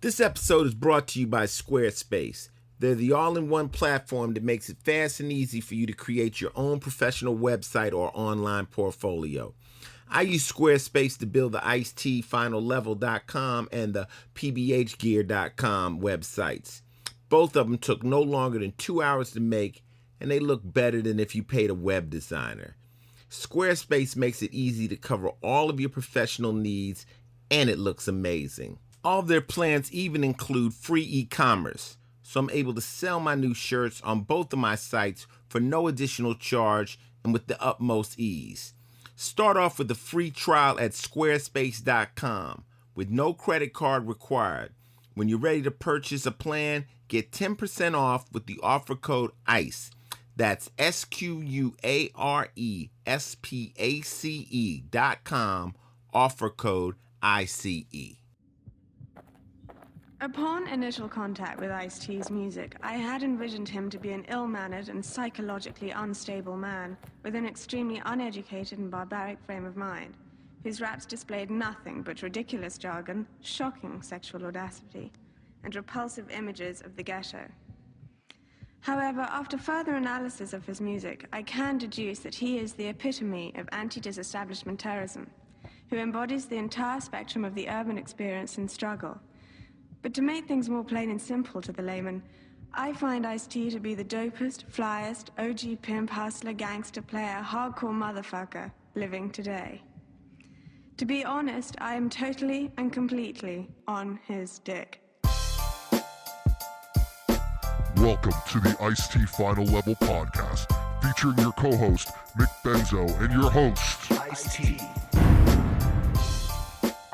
This episode is brought to you by Squarespace. They're the all-in-one platform that makes it fast and easy for you to create your own professional website or online portfolio. I use Squarespace to build the Ice-T finallevel.com and the pbhgear.com websites. Both of them took no longer than 2 hours to make, and they look better than if you paid a web designer. Squarespace makes it easy to cover all of your professional needs, and it looks amazing. All of their plans even include free e-commerce, so I'm able to sell my new shirts on both of my sites for no additional charge and with the utmost ease. Start off with a free trial at squarespace.com with no credit card required. When you're ready to purchase a plan, get 10% off with the offer code ICE. That's SQUARESPACE.com, offer code ICE. Upon initial contact with Ice-T's music, I had envisioned him to be an ill-mannered and psychologically unstable man with an extremely uneducated and barbaric frame of mind, whose raps displayed nothing but ridiculous jargon, shocking sexual audacity, and repulsive images of the ghetto. However, after further analysis of his music, I can deduce that he is the epitome of anti-disestablishment terrorism, who embodies the entire spectrum of the urban experience and struggle. But to make things more plain and simple to the layman, I find Ice-T to be the dopest, flyest, OG pimp, hustler, gangster player, hardcore motherfucker living today. To be honest, I am totally and completely on his dick. Welcome to the Ice-T Final Level Podcast, featuring your co-host, Mick Benzo, and your host, Ice-T.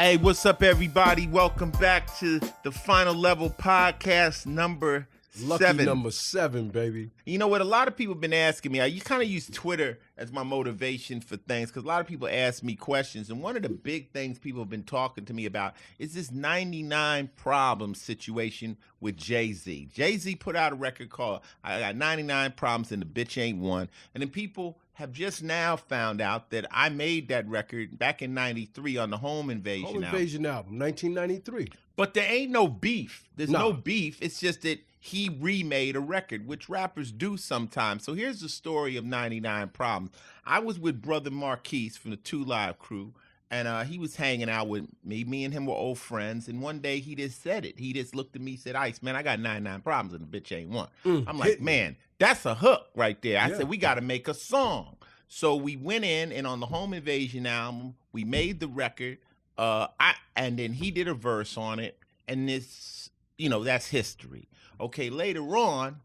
Hey, what's up, everybody? Welcome back to the Final Level Podcast number 7. Lucky number 7, baby. You know what? A lot of people have been asking me. You kind of use Twitter as my motivation for things because a lot of people ask me questions. And one of the big things people have been talking to me about is this 99 Problems situation with Jay-Z. Jay-Z put out a record called I Got 99 Problems and the Bitch Ain't One. And then people have just now found out that I made that record back in 93 on the Home Invasion album. Home Invasion album, 1993. But there ain't no beef. There's no beef. It's just that he remade a record, which rappers do sometimes. So here's the story of 99 Problems. I was with Brother Marquise from the 2 Live crew, and he was hanging out with me. Me and him were old friends, and one day he just said it. He just looked at me and said, Ice, man, I got 99 Problems and the bitch ain't one. I'm like, man, that's a hook right there. I said, we got to make a song. So we went in, and on the Home Invasion album, we made the record, and then he did a verse on it, and this, that's history. Okay, later on,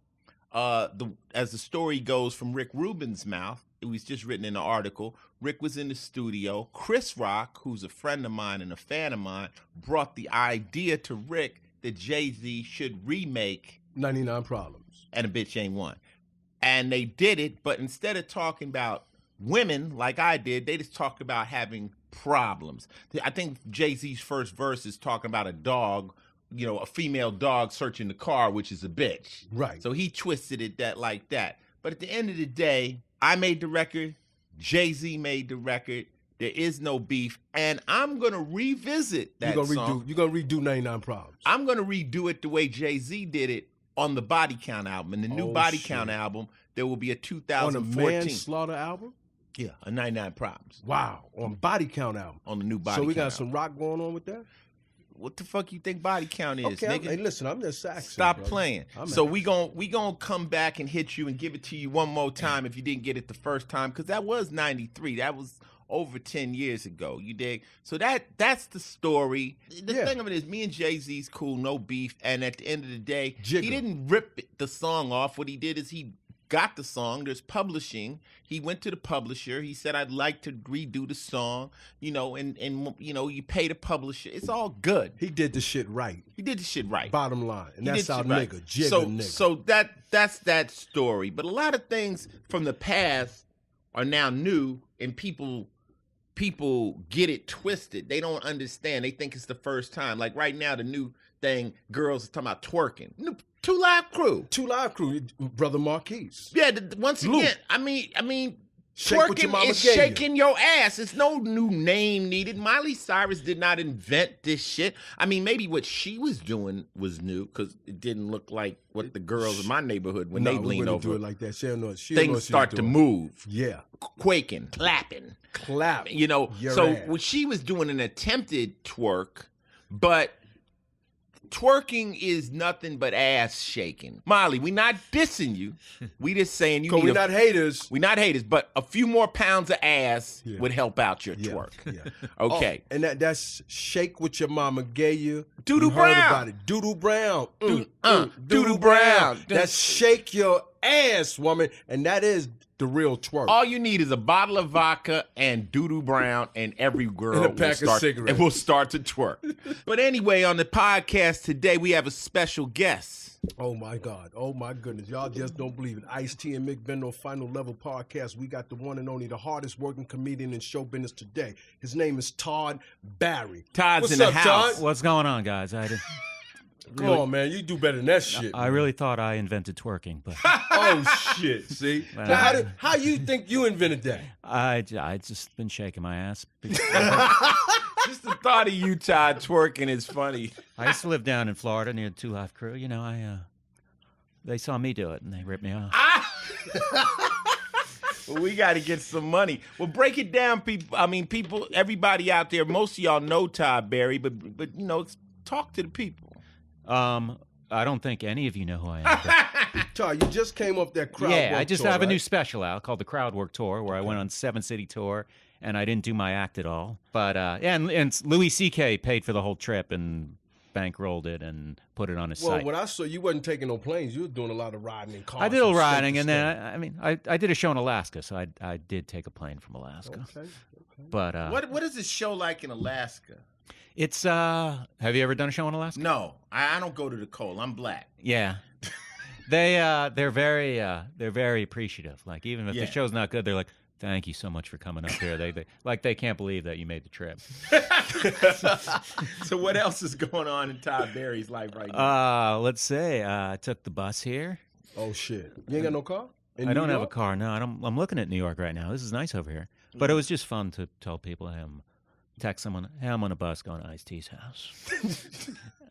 as the story goes from Rick Rubin's mouth, it was just written in the article, Rick was in the studio. Chris Rock, who's a friend of mine and a fan of mine, brought the idea to Rick that Jay-Z should remake 99 Problems. And a Bitch Ain't One. And they did it, but instead of talking about women like I did, they just talked about having problems. I think Jay-Z's first verse is talking about a dog, a female dog searching the car, which is a bitch. Right. So he twisted it like that. But at the end of the day, I made the record. Jay-Z made the record. There is no beef. And I'm going to revisit that song. You're going to redo 99 Problems. I'm going to redo it the way Jay-Z did it on the Body Count album. And the new Body Count album, there will be a 2014. On a Manslaughter album? Yeah, a 99 Problems. Wow. On Body Count album. On the new Body Count. So we got some rock going on with that? What the fuck you think Body Count is, nigga? Hey, listen, I'm just asking. Stop brother. playing. So we gonna come back and hit you and give it to you one more time if you didn't get it the first time, because that was 93. That was over 10 years ago. You dig? So that's the story. The thing of it is, me and Jay-Z's cool, no beef, and at the end of the day, he didn't rip the song off. What he did is he got the song. There's publishing. He went to the publisher. He said, I'd like to redo the song, and you pay the publisher. It's all good. He did the shit right. He did the shit right. Bottom line. And that's our nigga, Jigga nigga. So that's that story. But a lot of things from the past are now new, and people get it twisted. They don't understand. They think it's the first time. Like right now, the new thing, girls are talking about twerking. 2 Live crew. 2 Live crew, Brother Marquise. Yeah, once again, I mean, Twerking is shaking your ass. It's no new name needed. Miley Cyrus did not invent this shit. I mean, maybe what she was doing was new because it didn't look like what the girls in my neighborhood when they leaned over. Do it like that. Things start to move. Yeah, quaking, clapping. You know, what she was doing an attempted twerk, but twerking is nothing but ass shaking. Molly, we not dissing you. We just saying you need we're not haters. We're not haters, but a few more pounds of ass would help out your twerk. Yeah. Okay. Oh, and that's Shake What Your Mama Gave You. Doodoo Brown. Heard about it. Doodoo Brown. Doodoo Brown. That's Shake Your Ass, woman. And that is the real twerk. All you need is a bottle of vodka and Doodoo Brown, and every girl and a pack of cigarettes. And will start to twerk. But anyway, on the podcast today, we have a special guest. Oh, my God. Oh, my goodness. Y'all just don't believe it. Ice-T and Mick Benzo Final Level Podcast. We got the one and only, the hardest working comedian in show business today. His name is Todd Barry. Todd's in the house. Todd? What's going on, guys? Come on, man. You do better than that shit. I really thought I invented twerking, but oh shit! See, how you think you invented that? I just been shaking my ass. Just the thought of you, Todd, twerking is funny. I used to live down in Florida near the 2 Live Crew. You know, they saw me do it and they ripped me off. Well, we got to get some money. Well, break it down, people. I mean, people, everybody out there. Most of y'all know Todd Barry, but you know, talk to the people. I don't think any of you know who I am. Todd, you just came up that crowd work tour. Yeah, I just have a new special out called the Crowd Work Tour, where I went on 7-city tour, and I didn't do my act at all. But and Louis C.K. paid for the whole trip and bankrolled it and put it on his site. Well, when I saw you wasn't taking no planes, you were doing a lot of riding in cars. I did a little riding, and then I did a show in Alaska, so I did take a plane from Alaska. Okay. But what is a show like in Alaska? It's have you ever done a show in Alaska? No, I don't go to the cold. I'm black. Yeah. They're very appreciative. Like even if the show's not good, they're like, "Thank you so much for coming up here." They can't believe that you made the trip. So what else is going on in Todd Barry's life right now? Let's say I took the bus here. Oh shit! You ain't got no car? I don't have a car. No, I'm looking at New York right now. This is nice over here. But it was just fun to tell people text someone, "Hey, I'm on a bus going to Ice-T's house."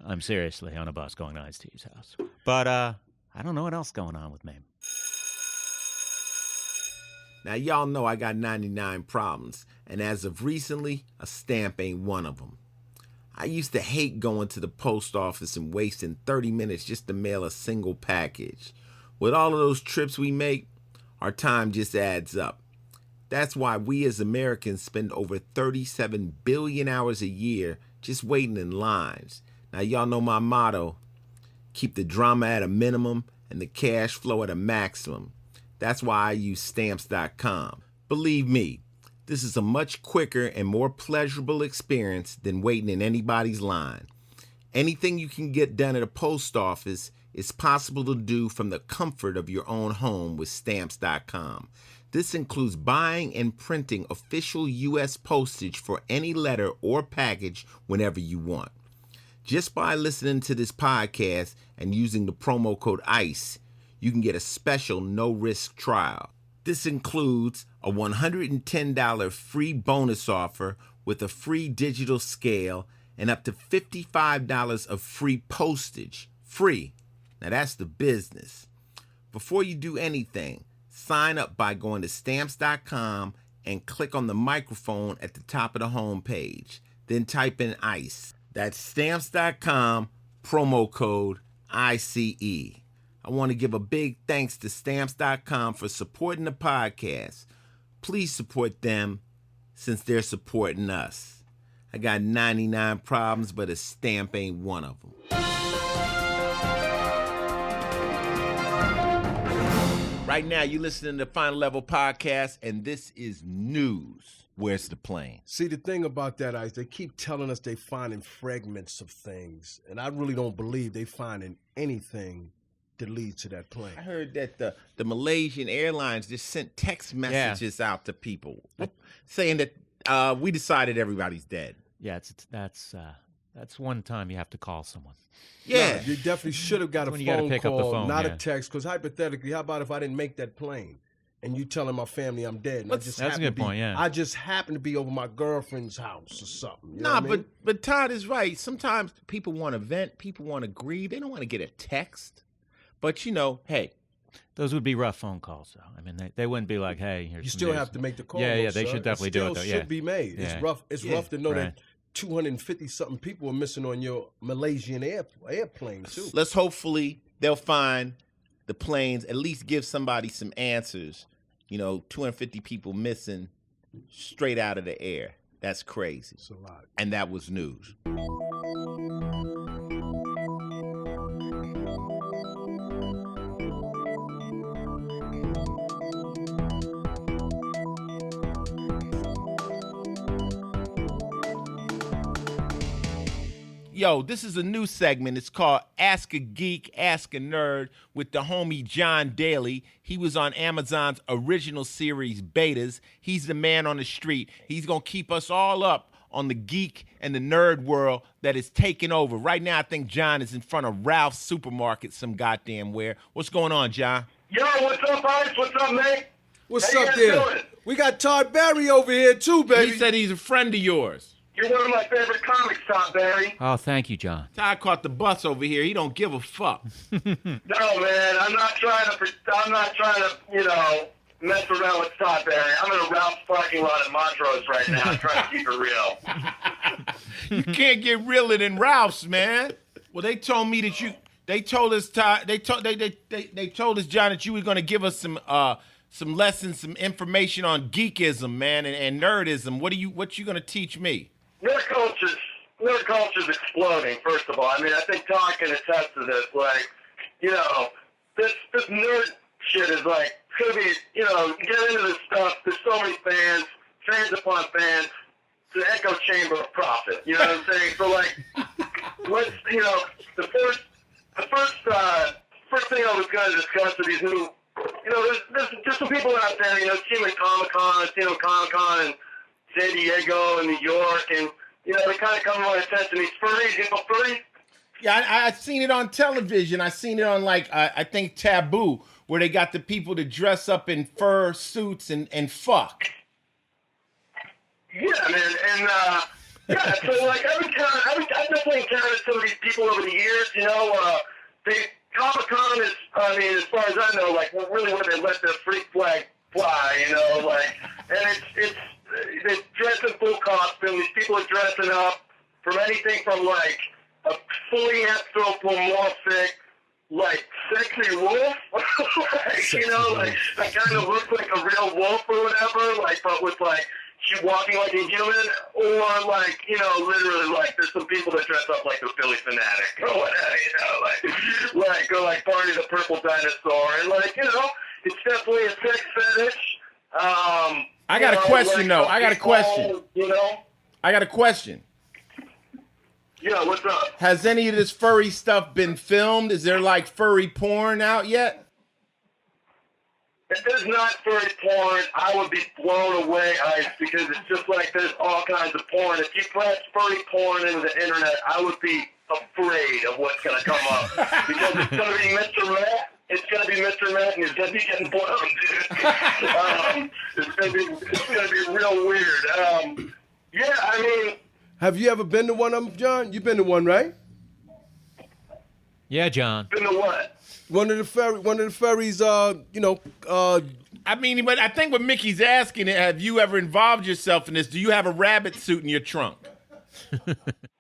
I'm seriously on a bus going to Ice-T's house. But I don't know what else going on with me. Now, y'all know I got 99 problems, and as of recently, a stamp ain't one of them. I used to hate going to the post office and wasting 30 minutes just to mail a single package. With all of those trips we make, our time just adds up. That's why we as Americans spend over 37 billion hours a year just waiting in lines. Now, y'all know my motto, keep the drama at a minimum and the cash flow at a maximum. That's why I use Stamps.com. Believe me, this is a much quicker and more pleasurable experience than waiting in anybody's line. Anything you can get done at a post office is possible to do from the comfort of your own home with Stamps.com. This includes buying and printing official U.S. postage for any letter or package whenever you want. Just by listening to this podcast and using the promo code ICE, you can get a special no-risk trial. This includes a $110 free bonus offer with a free digital scale and up to $55 of free postage. Free. Now that's the business. Before you do anything, sign up by going to Stamps.com and click on the microphone at the top of the home page. Then type in ICE. That's Stamps.com, promo code ICE. I want to give a big thanks to Stamps.com for supporting the podcast. Please support them since they're supporting us. I got 99 problems, but a stamp ain't one of them. Right now, you're listening to the Final Level Podcast, and this is news. Where's the plane? See, the thing about that, Ice, they keep telling us they finding fragments of things, and I really don't believe they finding anything that leads to that plane. I heard that the Malaysian Airlines just sent text messages out to people saying that we decided everybody's dead. Yeah, that's one time you have to call someone. Yeah. No, you definitely should have got a phone call, not a text, because hypothetically, how about if I didn't make that plane? and you telling my family I'm dead. And That's a good point, yeah. I just happen to be over my girlfriend's house or something. You know what I mean? but Todd is right. Sometimes people want to vent, people want to grieve. They don't want to get a text. But, you know, hey. Those would be rough phone calls, though. I mean, they wouldn't be like, hey, here's You some still news. have to make the call. Yeah, though, yeah, they sir. should definitely do it, though. It Yeah. should be made. Yeah. It's rough. It's rough to know right. that 250-something people are missing on your Malaysian airplane, too. Let's hopefully they'll find the planes, at least give somebody some answers. You know, 250 people missing straight out of the air. That's crazy. It's a lot. And that was news. Yo, this is a new segment. It's called Ask a Geek, Ask a Nerd with the homie Jon Daly. He was on Amazon's original series, Betas. He's the man on the street. He's going to keep us all up on the geek and the nerd world that is taking over. Right now, I think John is in front of Ralph's Supermarket some goddamn where. What's going on, John? Yo, what's up, Ice? What's up, mate? What's How up you there? guys doing? We got Todd Barry over here, too, baby. He said he's a friend of yours. You're one of my favorite comics, Todd Barry. Oh, thank you, John. Todd caught the bus over here. He don't give a fuck. No, man, I'm not trying to, you know, mess around with Todd Barry. I'm in a Ralph's parking lot at Montrose right now. I'm trying to keep it real. You can't get realer than Ralph's, man. Well, they told me that you. They told us, Todd. They told us, John, that you were going to give us some lessons, some information on geekism, man, and nerdism. What you going to teach me? Nerd culture's exploding. First of all, I mean, I think Todd can attest to this. Like, you know, this nerd shit is like could be, you know, get into this stuff. There's so many fans upon fans. It's an echo chamber of profit. You know what I'm saying? So like, let's, you know, the first thing I was going to discuss are these new, you know, there's just some people out there, you know, Zieme Comic-Con, Comic-Con in San Diego and New York, and, you know, they kind of come to my attention. These furries, you know, furries? Yeah, I've seen it on television. I've seen it on, like, I think Taboo, where they got the people to dress up in fur suits and fuck. Yeah, man, and, yeah, so, like, I've definitely encountered some of these people over the years, you know, Comic-Con is, I mean, as far as I know, like, really where they let the freak flag fly, you know, like, and they dress in full costume. These people are dressing up from anything from, like, a fully anthropomorphic, like, sexy wolf, like, you know, like, that kind of looks like a real wolf or whatever, like, but with, like, she walking like a human, or, like, you know, literally, like, there's some people that dress up like the Philly Fanatic, or whatever, you know, or like Barney the Purple Dinosaur, and, like, you know, it's definitely a sex fetish. I got a question, though. I got a question. You know? I got a question. Yeah, what's up? Has any of this furry stuff been filmed? Is there, like, furry porn out yet? If there's not furry porn, I would be blown away, Ice, because it's just like there's all kinds of porn. If you press furry porn into the internet, I would be afraid of what's going to come up. Because it's going to be Mr. Matt. It's going to be Mr. Matt, and he's going to be getting blown, dude. It's going to be real weird. Yeah, I mean... Have you ever been to one of them, John? You've been to one, right? Yeah, John. Been to what? One of the furries, you know, I mean, but I think what Mickey's asking, have you ever involved yourself in this? Do you have a rabbit suit in your trunk?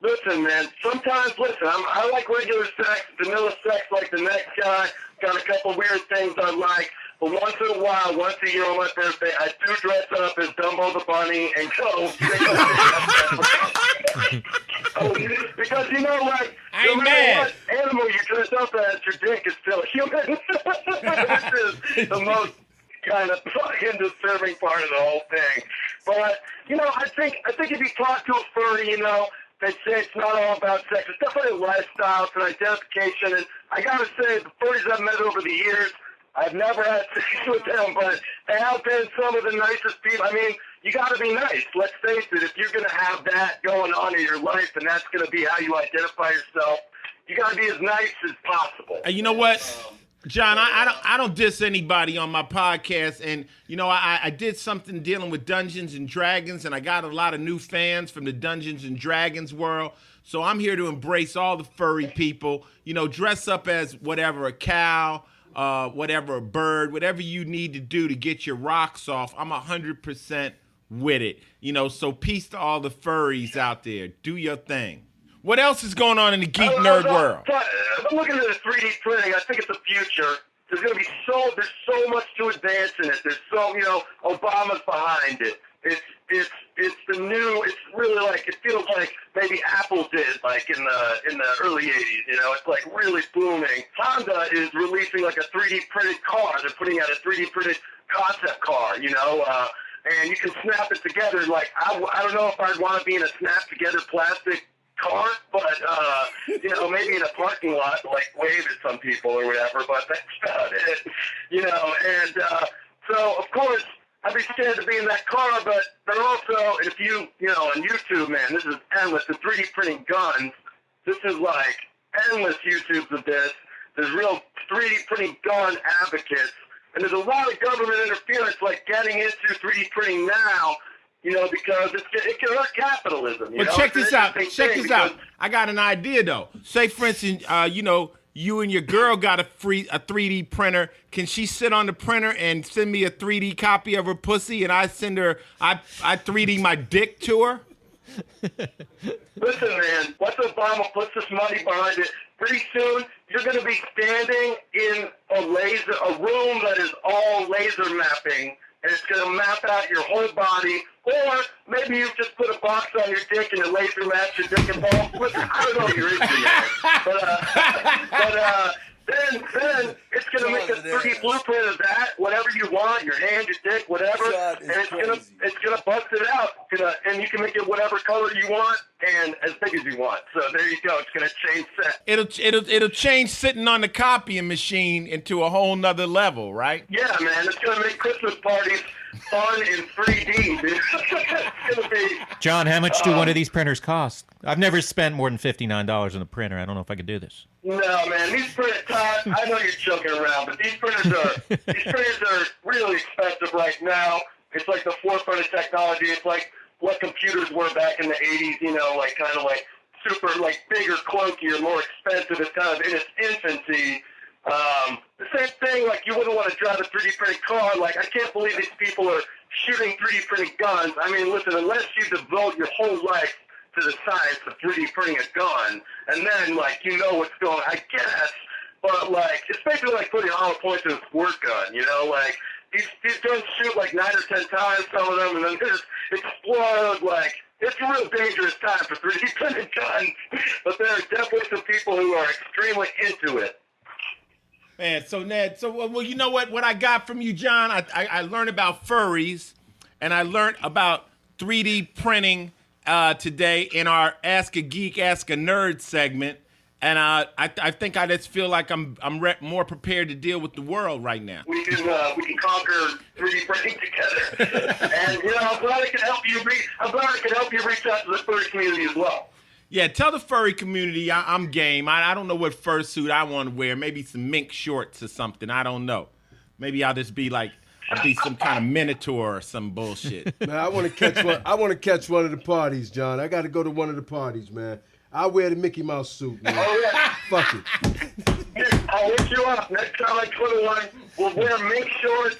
Listen, man, sometimes, I like regular sex, vanilla sex like the next guy. Got a couple weird things I like. But once in a while, once a year on my birthday, I do dress up as Dumbo the Bunny and go. Because, you know, like, no matter what animal you dress up as, your dick is still human. Which is the most kind of fucking disturbing part of the whole thing. But, you know, I think if you talk to a furry, you know, they say it's not all about sex. It's definitely a lifestyle. It's an identification. And I got to say, the furries I've met over the years, I've never had sex with them, but they have been some of the nicest people. I mean, you got to be nice. Let's face it. If you're going to have that going on in your life, and that's going to be how you identify yourself, you got to be as nice as possible. You know what? John, I don't diss anybody on my podcast, and you know I did something dealing with Dungeons and Dragons, and I got a lot of new fans from the Dungeons and Dragons world. So I'm here to embrace all the furry people. You know, dress up as whatever, a cow, whatever, a bird, whatever you need to do to get your rocks off. I'm 100% with it. You know, so peace to all the furries out there. Do your thing. What else is going on in the geek nerd world? I'm looking at the 3D printing. I think it's the future. There's so much to advance in it. There's so, you know, Obama's behind it. It's the new. It's really like, it feels like maybe Apple did like in the early '80s. You know, it's like really booming. Honda is releasing like a 3D printed car. They're putting out a 3D printed concept car. You know. And you can snap it together. Like I don't know if I'd want to be in a snap together plastic car, but you know, maybe in a parking lot, like wave at some people or whatever. But that's about it, you know. And so, of course, I'd be scared to be in that car. But they're also, if you know, on YouTube, man, this is endless. The 3D printing guns. This is like endless YouTubes of this. There's real 3D printing gun advocates, and there's a lot of government interference, like getting into 3D printing now. You know, because it can hurt capitalism. But check this out. Check this out. I got an idea, though. Say, for instance, you know, you and your girl got a 3D printer. Can she sit on the printer and send me a 3D copy of her pussy, and I send her, I 3D my dick to her? Listen, man, once Obama puts this money behind it, pretty soon you're going to be standing in a room that is all laser mapping, and it's going to map out your whole body. Or maybe you just put a box on your dick and it laser maps your dick and balls. Listen, I don't know if you're into that. But then it's going to make a 3D blueprint of that, whatever you want, your hand, your dick, whatever. And it's gonna bust it out. And you can make it whatever color you want and as big as you want. So there you go. It's going to change set. It'll change sitting on the copying machine into a whole nother level, right? Yeah, man. It's going to make Christmas parties fun in 3D, dude. It's going to be... John, how much do one of these printers cost? I've never spent more than $59 on a printer. I don't know if I could do this. No, man. These printers, Todd, I know you're joking around, but these printers are really expensive right now. It's like the forefront of technology. It's like what computers were back in the 80s, you know, like kind of like super, like bigger, clunkier, more expensive. It's kind of in its infancy. The same thing, like you wouldn't want to drive a 3D printed car. Like, I can't believe these people are shooting 3D printed guns. I mean, listen, unless you devote your whole life to the science of 3D printing a gun, and then, like, you know what's going on, I guess, but, like, it's basically like putting a hollow point to a squirt gun, you know? Like, these guns shoot, like, 9 or 10 times, some of them, and then they just explode, like... It's a real dangerous time for 3D printed guns, but there are definitely some people who are extremely into it. Man, so Ned, well, you know what I got from you, John? I learned about furries, and I learned about 3D printing today in our Ask a Geek, Ask a Nerd segment, and I think I just feel like I'm more prepared to deal with the world right now. We can conquer 3D printing together, and you know, I'm glad I can help you reach out to the furry community as well. Yeah, tell the furry community I'm game. I don't know what fursuit I want to wear. Maybe some mink shorts or something. I don't know. Maybe I'll just be like, I'll be some kind of minotaur or some bullshit. Man, I want to catch one. I want to catch one of the parties, John. I got to go to one of the parties, man. I'll wear the Mickey Mouse suit, man. Oh, yeah. Fuck it. I'll lift you up. Next time I go to one, we'll wear mink shorts,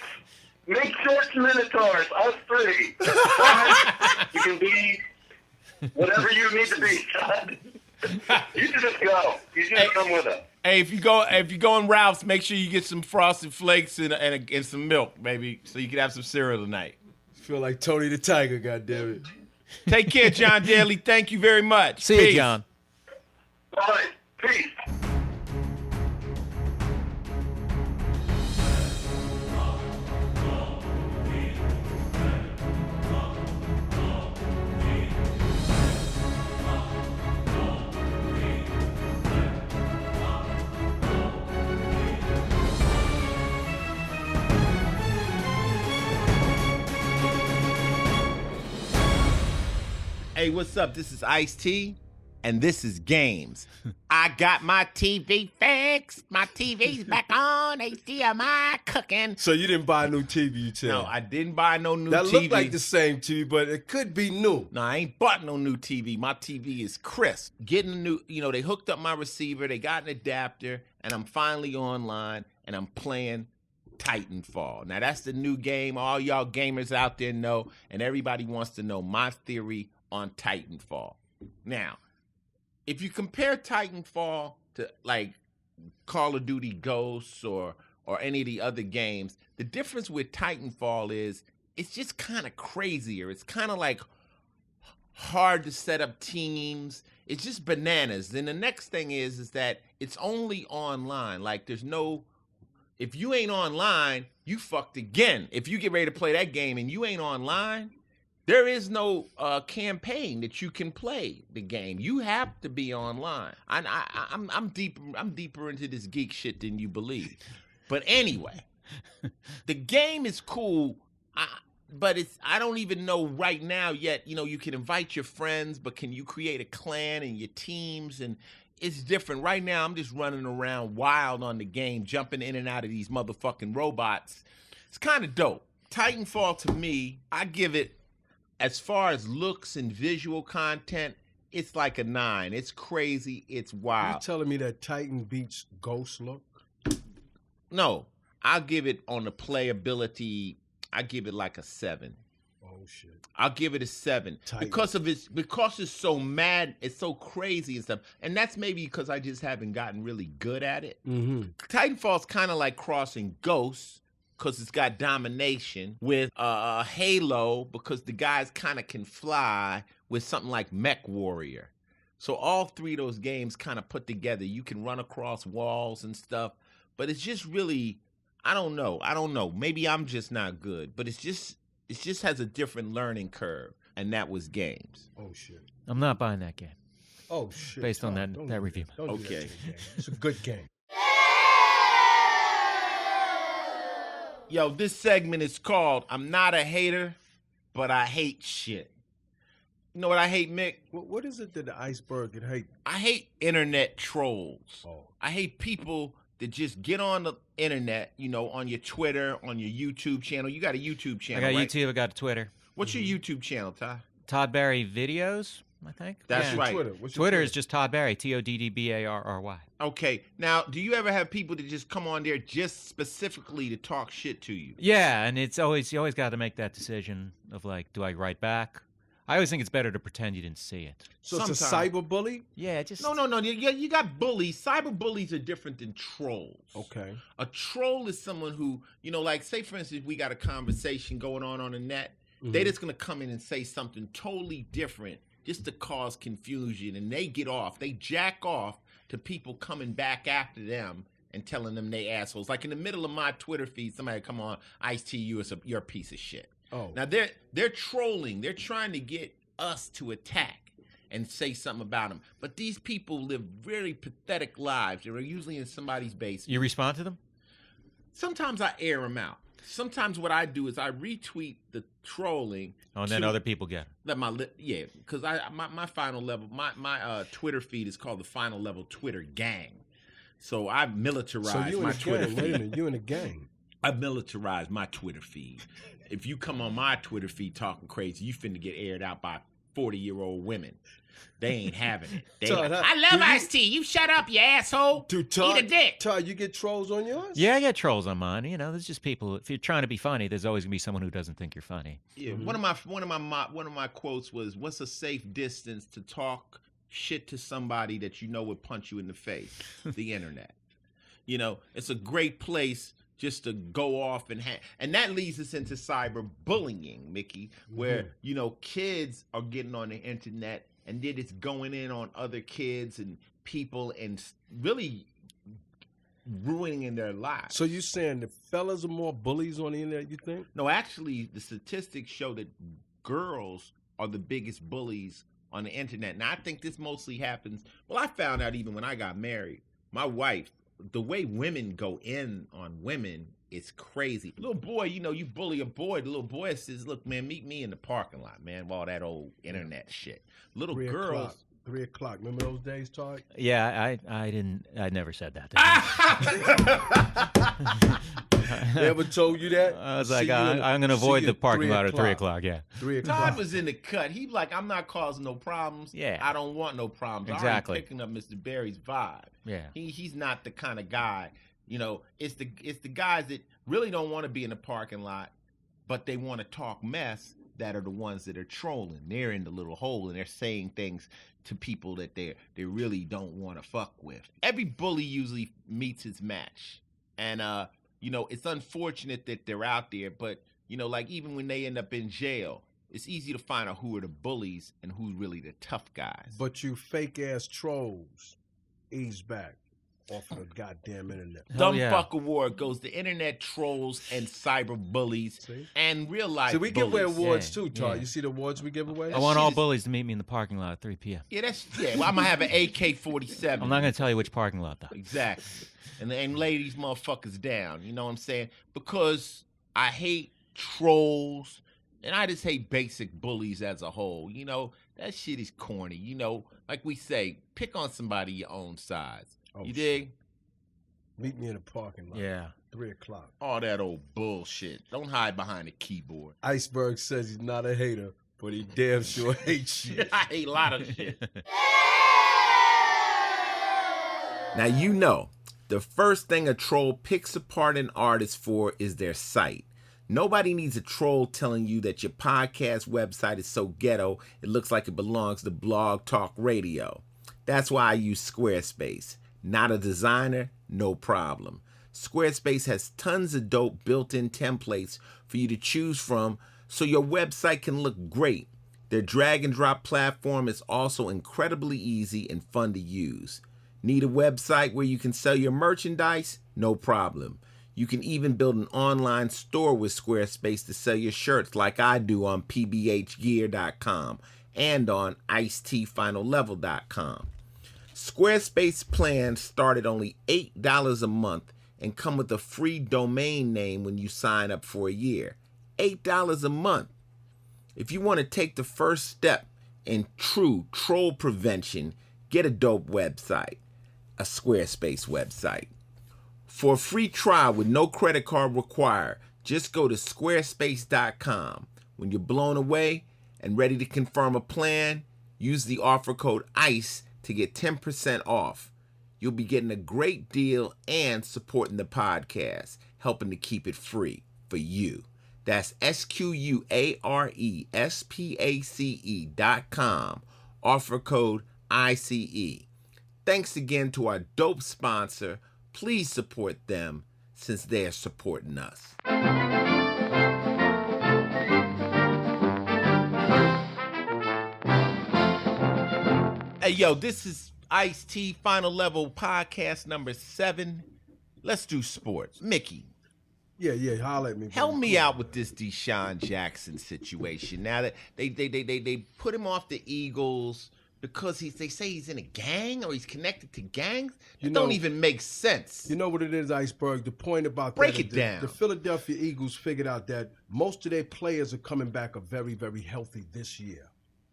minotaurs, us three. You can be whatever you need to be, Todd. You can just go. You just come with us. Hey, if you go in Ralph's, make sure you get some Frosted Flakes and some milk, maybe, so you can have some cereal tonight. Feel like Tony the Tiger, goddammit. Take care, Jon Daly. Thank you very much. See you, John. All right. Peace. Hey, what's up? This is Ice-T, and this is games. I got my TV fixed. My TV's back on. HDMI cooking. So you didn't buy a new TV, you tell? No, I didn't buy no new TV. That looked like the same TV, but it could be new. No, I ain't bought no new TV. My TV is crisp. Getting a new, they hooked up my receiver. They got an adapter, and I'm finally online, and I'm playing Titanfall. Now, that's the new game. All y'all gamers out there know, and everybody wants to know my theory on Titanfall. Now, if you compare Titanfall to, like, Call of Duty Ghosts or any of the other games, the difference with Titanfall is it's just kind of crazier. It's kind of like hard to set up teams. It's just bananas. Then the next thing is that it's only online. Like, there's no... If you ain't online, you fucked again. If you get ready to play that game and you ain't online, there is no campaign that you can play the game. You have to be online. I'm deeper into this geek shit than you believe. But anyway, the game is cool. But I don't even know right now yet. You can invite your friends, but can you create a clan and your teams? And it's different. Right now, I'm just running around wild on the game, jumping in and out of these motherfucking robots. It's kind of dope. Titanfall, to me, I give it, as far as looks and visual content, it's like a 9. It's crazy. It's wild. You telling me that Titan beats Ghost look? No, I'll give it on the playability. I give it like a 7. Oh shit! I'll give it a 7 Titan. because it's so mad, it's so crazy and stuff, and that's maybe because I just haven't gotten really good at it. Mm-hmm. Titanfall's kind of like crossing Ghosts because it's got domination with Halo because the guys kind of can fly with something like Mech Warrior. So all three of those games kind of put together. You can run across walls and stuff, but it's just really, I don't know. Maybe I'm just not good, but it just has a different learning curve, and that was games. Oh shit! I'm not buying that game. Oh shit! Based on that review. Okay. It's a good game. Yo, this segment is called "I'm Not a Hater, but I Hate Shit." You know what I hate, Mick? What is it that the iceberg can hate? I hate internet trolls. Oh. I hate people that just get on the internet, on your Twitter, on your YouTube channel. You got a YouTube channel, I got right? YouTube, I got Twitter. What's your YouTube channel, Ty? Todd Barry Videos, I think. That's right. What's your Twitter is just Todd Barry, TODDBARRY. Okay. Now, do you ever have people that just come on there just specifically to talk shit to you? Yeah, and you always got to make that decision of like, do I write back? I always think it's better to pretend you didn't see it. So it's a Sometime. cyberbully? Yeah, just No. You got bullies. Cyber bullies are different than trolls. Okay. A troll is someone who, like, say, for instance, we got a conversation going on the net. Mm-hmm. They're just going to come in and say something totally different just to cause confusion. And they get off. They jack off to people coming back after them and telling them they assholes. Like in the middle of my Twitter feed, somebody come on, Ice-T, you're a piece of shit. Oh. Now, they're trolling. They're trying to get us to attack and say something about them. But these people live very pathetic lives. They're usually in somebody's basement. You respond to them? Sometimes I air them out. Sometimes what I do is I retweet the trolling. Oh, and then other people get it. Because my final level, my Twitter feed is called the Final Level Twitter Gang. So I've militarized my Twitter feed. Wait a minute, you in a gang. I've militarized my Twitter feed. If you come on my Twitter feed talking crazy, you finna get aired out by 40-year-old women. They ain't having it. I love Ice-T. You shut up, you asshole. Dude, Todd, eat a dick. Todd, you get trolls on yours? Yeah, I get trolls on mine. There's just people. If you're trying to be funny, there's always gonna be someone who doesn't think you're funny. Yeah. Mm-hmm. One of my quotes was, "What's a safe distance to talk shit to somebody that you know would punch you in the face?" The internet. It's a great place just to go off and that leads us into cyberbullying, Mickey, where, kids are getting on the internet and then it's going in on other kids and people and really ruining their lives. So you saying the fellas are more bullies on the internet, you think? No, actually, the statistics show that girls are the biggest bullies on the internet. Now, I think this mostly happens, I found out even when I got married. My wife, the way women go in on women is crazy. Little boy, you bully a boy. The little boy says, "Look, man, meet me in the parking lot, man." All that old internet shit. Little 3 girls, o'clock. 3 o'clock. Remember those days, Todd? Yeah, I never said that. They ever told you that? I was like, I'm going to avoid the parking lot at 3 o'clock. Yeah. 3 o'clock. Todd was in the cut. He like, I'm not causing no problems. Yeah. I don't want no problems. Exactly. I'm picking up Mr. Barry's vibe. Yeah. He's not the kind of guy, you know, it's the guys that really don't want to be in the parking lot, but they want to talk mess that are the ones that are trolling. They're in the little hole and they're saying things to people that they really don't want to fuck with. Every bully usually meets his match. And you know, it's unfortunate that they're out there, but you know, like even when they end up in jail, it's easy to find out who are the bullies and who's really the tough guys. But you fake ass trolls, ease back off of the goddamn internet. Dumb Fuck Award goes to internet trolls and cyber bullies and real life. So we give away bullies. awards too, Todd. You see the awards we give away? I want all bullies to meet me in the parking lot at 3 p.m. Yeah, well, I'm gonna have an AK-47. I'm not going to tell you which parking lot, though. Exactly. And lay these motherfuckers down. You know what I'm saying? Because I hate trolls and I just hate basic bullies as a whole. You know, that shit is corny. You know, like we say, pick on somebody your own size. Oh, you dig? Meet me in the parking lot. Yeah. 3 o'clock. All that old bullshit. Don't hide behind a keyboard. Iceberg says he's not a hater, but he damn sure hates shit. I hate a lot of shit. Now, you know, the first thing a troll picks apart an artist for is their site. Nobody needs a troll telling you that your podcast website is so ghetto it looks like it belongs to Blog Talk Radio. That's why I use Squarespace. Not a designer? No problem. Squarespace has tons of dope built-in templates for you to choose from so your website can look great. Their drag and drop platform is also incredibly easy and fun to use. Need a website where you can sell your merchandise? No problem. You can even build an online store with Squarespace to sell your shirts like I do on pbhgear.com and on Ice-T-Final-Level.com. Squarespace plans start at only $8 a month and come with a free domain name when you sign up for a year. $8 a month. If you want to take the first step in true troll prevention, get a dope website, a Squarespace website. For a free trial with no credit card required, just go to squarespace.com. When you're blown away and ready to confirm a plan, use the offer code ICE to get 10% off. You'll be getting a great deal and supporting the podcast, helping to keep it free for you. That's SQUARESPACE.com. Offer code ICE. Thanks again to our dope sponsor. Please support them since they're supporting us. Hey, yo, this is Ice-T Final Level Podcast number 7. Let's do sports. Mickey. Yeah, holler at me. Help me out with this Deshaun Jackson situation. Now that they put him off the Eagles because they say he's in a gang or he's connected to gangs. It don't even make sense. You know what it is, Iceberg? The point about Break that it is down. The Philadelphia Eagles figured out that most of their players are coming back very, very healthy this year.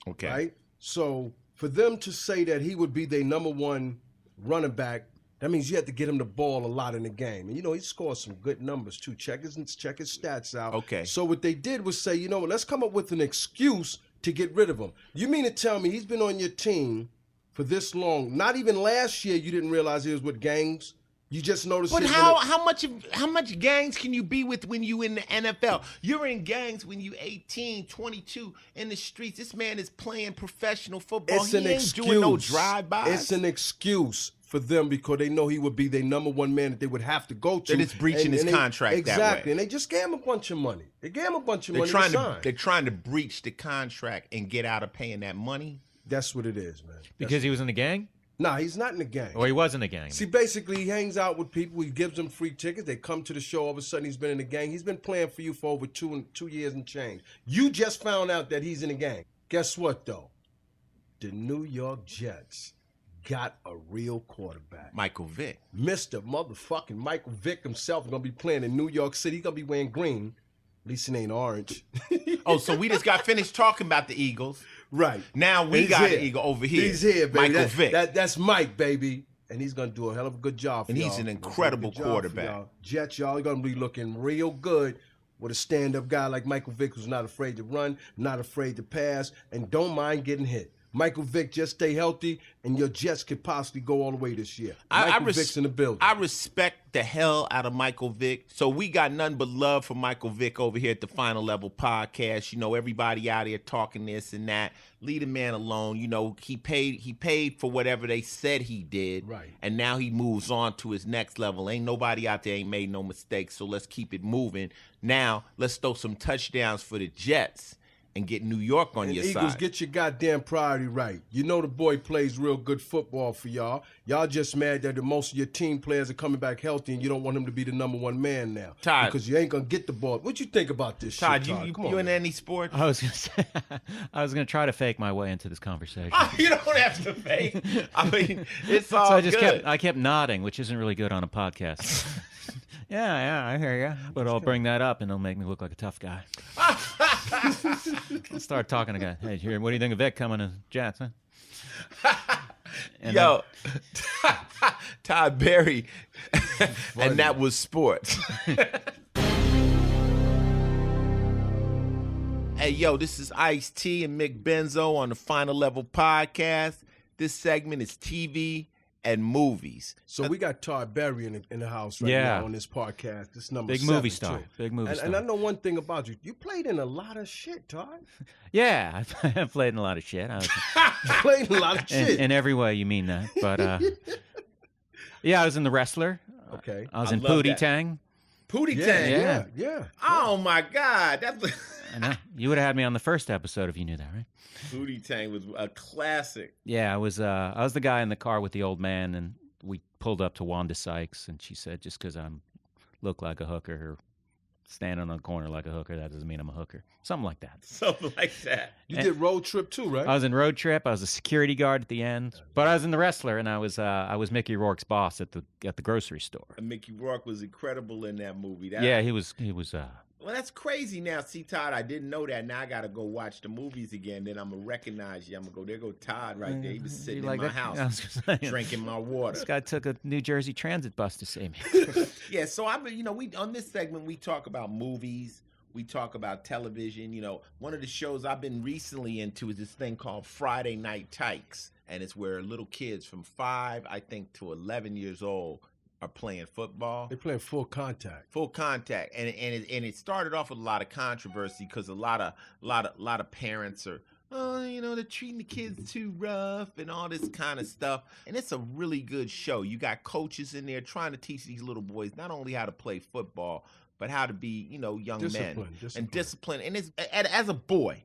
Okay. Right? So for them to say that he would be their number one running back, that means you have to get him the ball a lot in the game. And, he scored some good numbers, too. Check his stats out. Okay. So what they did was say, let's come up with an excuse to get rid of him. You mean to tell me he's been on your team for this long? Not even last year you didn't realize he was with gangs? You just noticed. But how much gangs can you be with when you in the NFL? You're in gangs when you 18, 22 in the streets. This man is playing professional football. He ain't doing no drive-bys. It's an excuse for them because they know he would be their number one man that they would have to go to. That it's breaching his contract exactly. that way. And they just gave him a bunch of money. They gave him a bunch of money They're trying to breach the contract and get out of paying that money. That's what it is, man. Because he was in the gang? Nah, he's not in the gang. Or he was in the gang. See, basically, he hangs out with people. He gives them free tickets. They come to the show. All of a sudden, he's been in the gang. He's been playing for you for over 2 years and change. You just found out that he's in the gang. Guess what, though? The New York Jets got a real quarterback. Michael Vick. Mr. motherfucking Michael Vick himself is going to be playing in New York City. He's going to be wearing green. At least it ain't orange. Oh, so we just got finished talking about the Eagles. Right. Now we He's got here. an eagle over here. He's here, baby. Michael Vick. That's Mike, baby. And he's going to do a hell of a good job for And y'all. he's an He's gonna do a incredible good job for quarterback. y'all. Jets, y'all are going to be looking real good with a stand-up guy like Michael Vick who's not afraid to run, not afraid to pass, and don't mind getting hit. Michael Vick, just stay healthy, and your Jets could possibly go all the way this year. Michael Vick's in the building. I respect the hell out of Michael Vick. So we got nothing but love for Michael Vick over here at the Final Level Podcast. You know, everybody out here talking this and that. Leave the man alone. You know, he paid for whatever they said he did. Right. And now he moves on to his next level. Ain't nobody out there ain't made no mistakes. So let's keep it moving. Now let's throw some touchdowns for the Jets and get New York on your Eagles, side. get your goddamn priority right. You know the boy plays real good football for y'all. Y'all just mad that most of your team players are coming back healthy and you don't want him to be the number one man now. Todd. Because you ain't going to get the ball. What you think about this Todd, shit, Todd? you Come on, in man. any sport? I was gonna say, I was gonna try to fake my way into this conversation. You don't have to fake. I mean, it's all So I just good. kept nodding, which isn't really good on a podcast. yeah, I hear you. But I'll bring that up, and it'll make me look like a tough guy. I'll start talking to guy. Hey, here, what do you think of Vic coming to Jets? Huh? And Yo, Todd Barry, and that was sports. Hey, yo, this is Ice-T and Mick Benzo on the Final Level Podcast. This segment is TV and movies. So we got Todd Barry in the house right Yeah. now on this podcast. This number Big 7, movie star. too. Big movie And star. I know one thing about you. You played in a lot of shit, Todd. Yeah, I've played in a lot of shit. I was, You played in a lot of shit. in every way, you mean that. But yeah, I was in The Wrestler. Okay. I was I in love Pootie that. Tang. Pootie Yeah, Tang. yeah. Oh, my God. That's I know. You would have had me on the first episode if you knew that, right? Pootie Tang was a classic. Yeah, I was the guy in the car with the old man, and we pulled up to Wanda Sykes, and she said, just because I look like a hooker or standing on the corner like a hooker, that doesn't mean I'm a hooker. Something like that. Something like that. You did Road Trip too, right? I was in Road Trip. I was a security guard at the end, but I was in The Wrestler, and I was Mickey Rourke's boss at the grocery store. And Mickey Rourke was incredible in that movie. Yeah, he was. Well, that's crazy now. See, Todd, I didn't know that. Now I got to go watch the movies again. Then I'm going to recognize you. I'm going to go, there go Todd right there. He was sitting like in my that? I house was gonna say, drinking my water. This guy took a New Jersey Transit bus to see me. Yeah, so I've been, we on this segment, we talk about movies. We talk about television. One of the shows I've been recently into is this thing called Friday Night Tykes. And it's where little kids from 5, I think, to 11 years old are playing football. They're playing full contact. Full contact, and it started off with a lot of controversy because a lot of parents are, they're treating the kids too rough and all this kind of stuff. And it's a really good show. You got coaches in there trying to teach these little boys not only how to play football, but how to be, young men and discipline. And it's as a boy,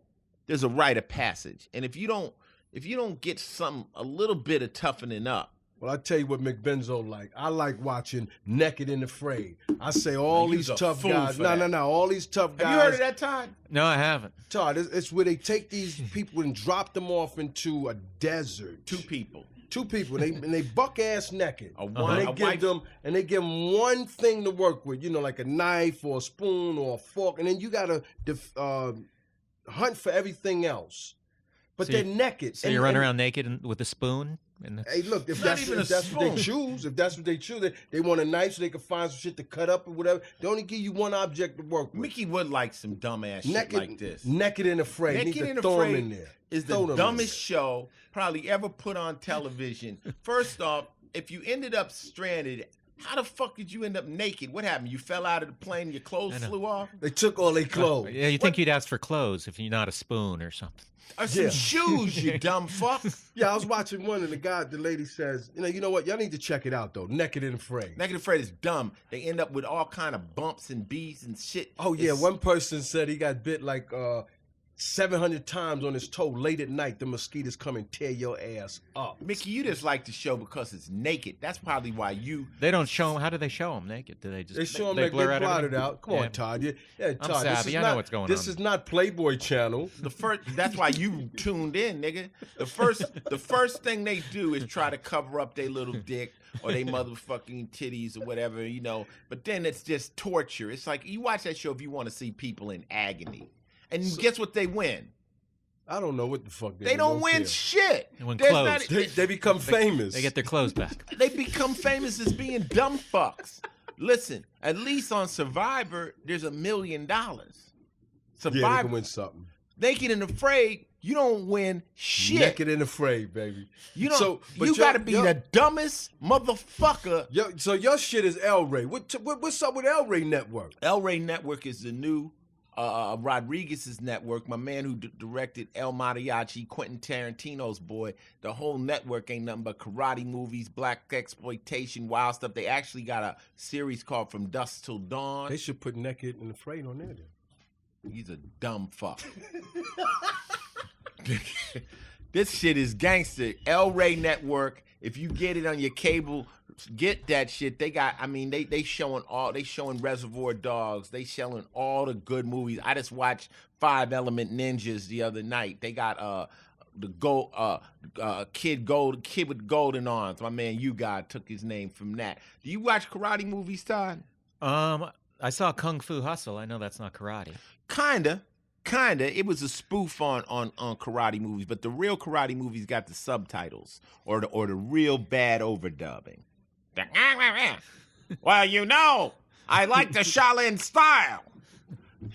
there's a rite of passage, and if you don't get a little bit of toughening up. Well, I tell you what Mick Benzo like. I like watching Naked and Afraid. I say all You these was a tough fool guys. for No, that. all these tough guys. Have you heard of that, Todd? No, I haven't. Todd, it's where they take these people and drop them off into a desert. Two people. And they buck ass naked. A And they give them one thing to work with, like a knife or a spoon or a fork, and then you gotta hunt for everything else. But So they're naked. So you run around naked with a spoon? Hey, look, if Not that's even a what they spoon. choose, they want a knife so they can find some shit to cut up or whatever. They only give you one object to work with. Mickey would like some dumbass shit like this. Naked and Afraid. Naked Need to and throw 'em Afraid in there. is Throw 'em the in dumbest show probably ever put on television. First off, if you ended up stranded, how the fuck did you end up naked? What happened? You fell out of the plane, your clothes flew off? there. They took all their clothes. Yeah, you think you'd ask for clothes if you're not a spoon or something. Or some Yeah. shoes, you dumb fuck. Yeah, I was watching one, and the lady says, you know what? Y'all need to check it out, though. Naked and Afraid. Naked and Afraid is dumb. They end up with all kind of bumps and bees and shit. Oh, yeah. It's- One person said he got bit like 700 times on his toe late at night. The mosquitoes come and tear your ass up. Mickey, you just like the show because it's naked. That's probably why you... They don't show them. How do they show them naked? Do they just They show them they they blur out blot it everything? out. Come Yeah. on, Todd. Yeah, Todd. savvy. I know what's going This on. is not Playboy Channel. That's why you tuned in, nigga. The first thing they do is try to cover up their little dick or they motherfucking titties or whatever, But then it's just torture. It's like you watch that show if you want to see people in agony. And guess what they win? I don't know what the fuck They don't win care. shit. They win There's clothes. not- They become famous. They get their clothes back. They become famous as being dumb fucks. Listen, at least on Survivor, there's $1 million. Survivor, Yeah, they can win something. Naked and Afraid, you don't win shit. Naked and Afraid, baby. You don't. So, but you gotta be the dumbest motherfucker. So your shit is El Rey. What's up with El Rey Network? El Rey Network is the new Rodriguez's network. My man who directed El Mariachi, Quentin Tarantino's boy. The whole network ain't nothing but karate movies, black exploitation, wild stuff. They actually got a series called From Dusk Till Dawn. They should put Naked and Afraid on there then. He's a dumb fuck. This shit is gangster. El Rey Network. If you get it on your cable, get that shit. They got. I mean, they showing Reservoir Dogs. They showing all the good movies. I just watched 5 Element Ninjas the other night. They got the kid with golden arms. My man, you God took his name from that. Do you watch karate movies, Todd? I saw Kung Fu Hustle. I know that's not karate. Kinda. It was a spoof on karate movies, but the real karate movies got the subtitles or the real bad overdubbing. Well, you know, I like the Shaolin style.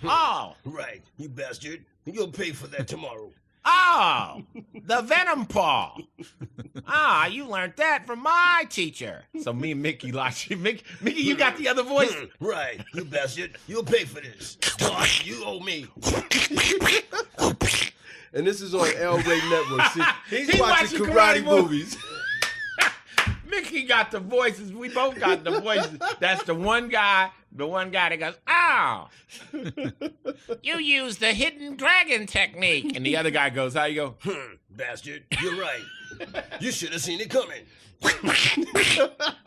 Oh, Right, you bastard. You'll pay for that tomorrow. oh, the Venom Paw. You learned that from my teacher. So me and Mickey Mickey, you got the other voice? Right, you bastard. You'll pay for this. You owe me. And this is on El Rey Network. See, he's He watching watching karate karate movies. Mickey got the voices. We both got the voices. That's the one guy that goes, oh, you use the hidden dragon technique. And the other guy goes, how you go? Bastard, you're right. You should have seen it coming.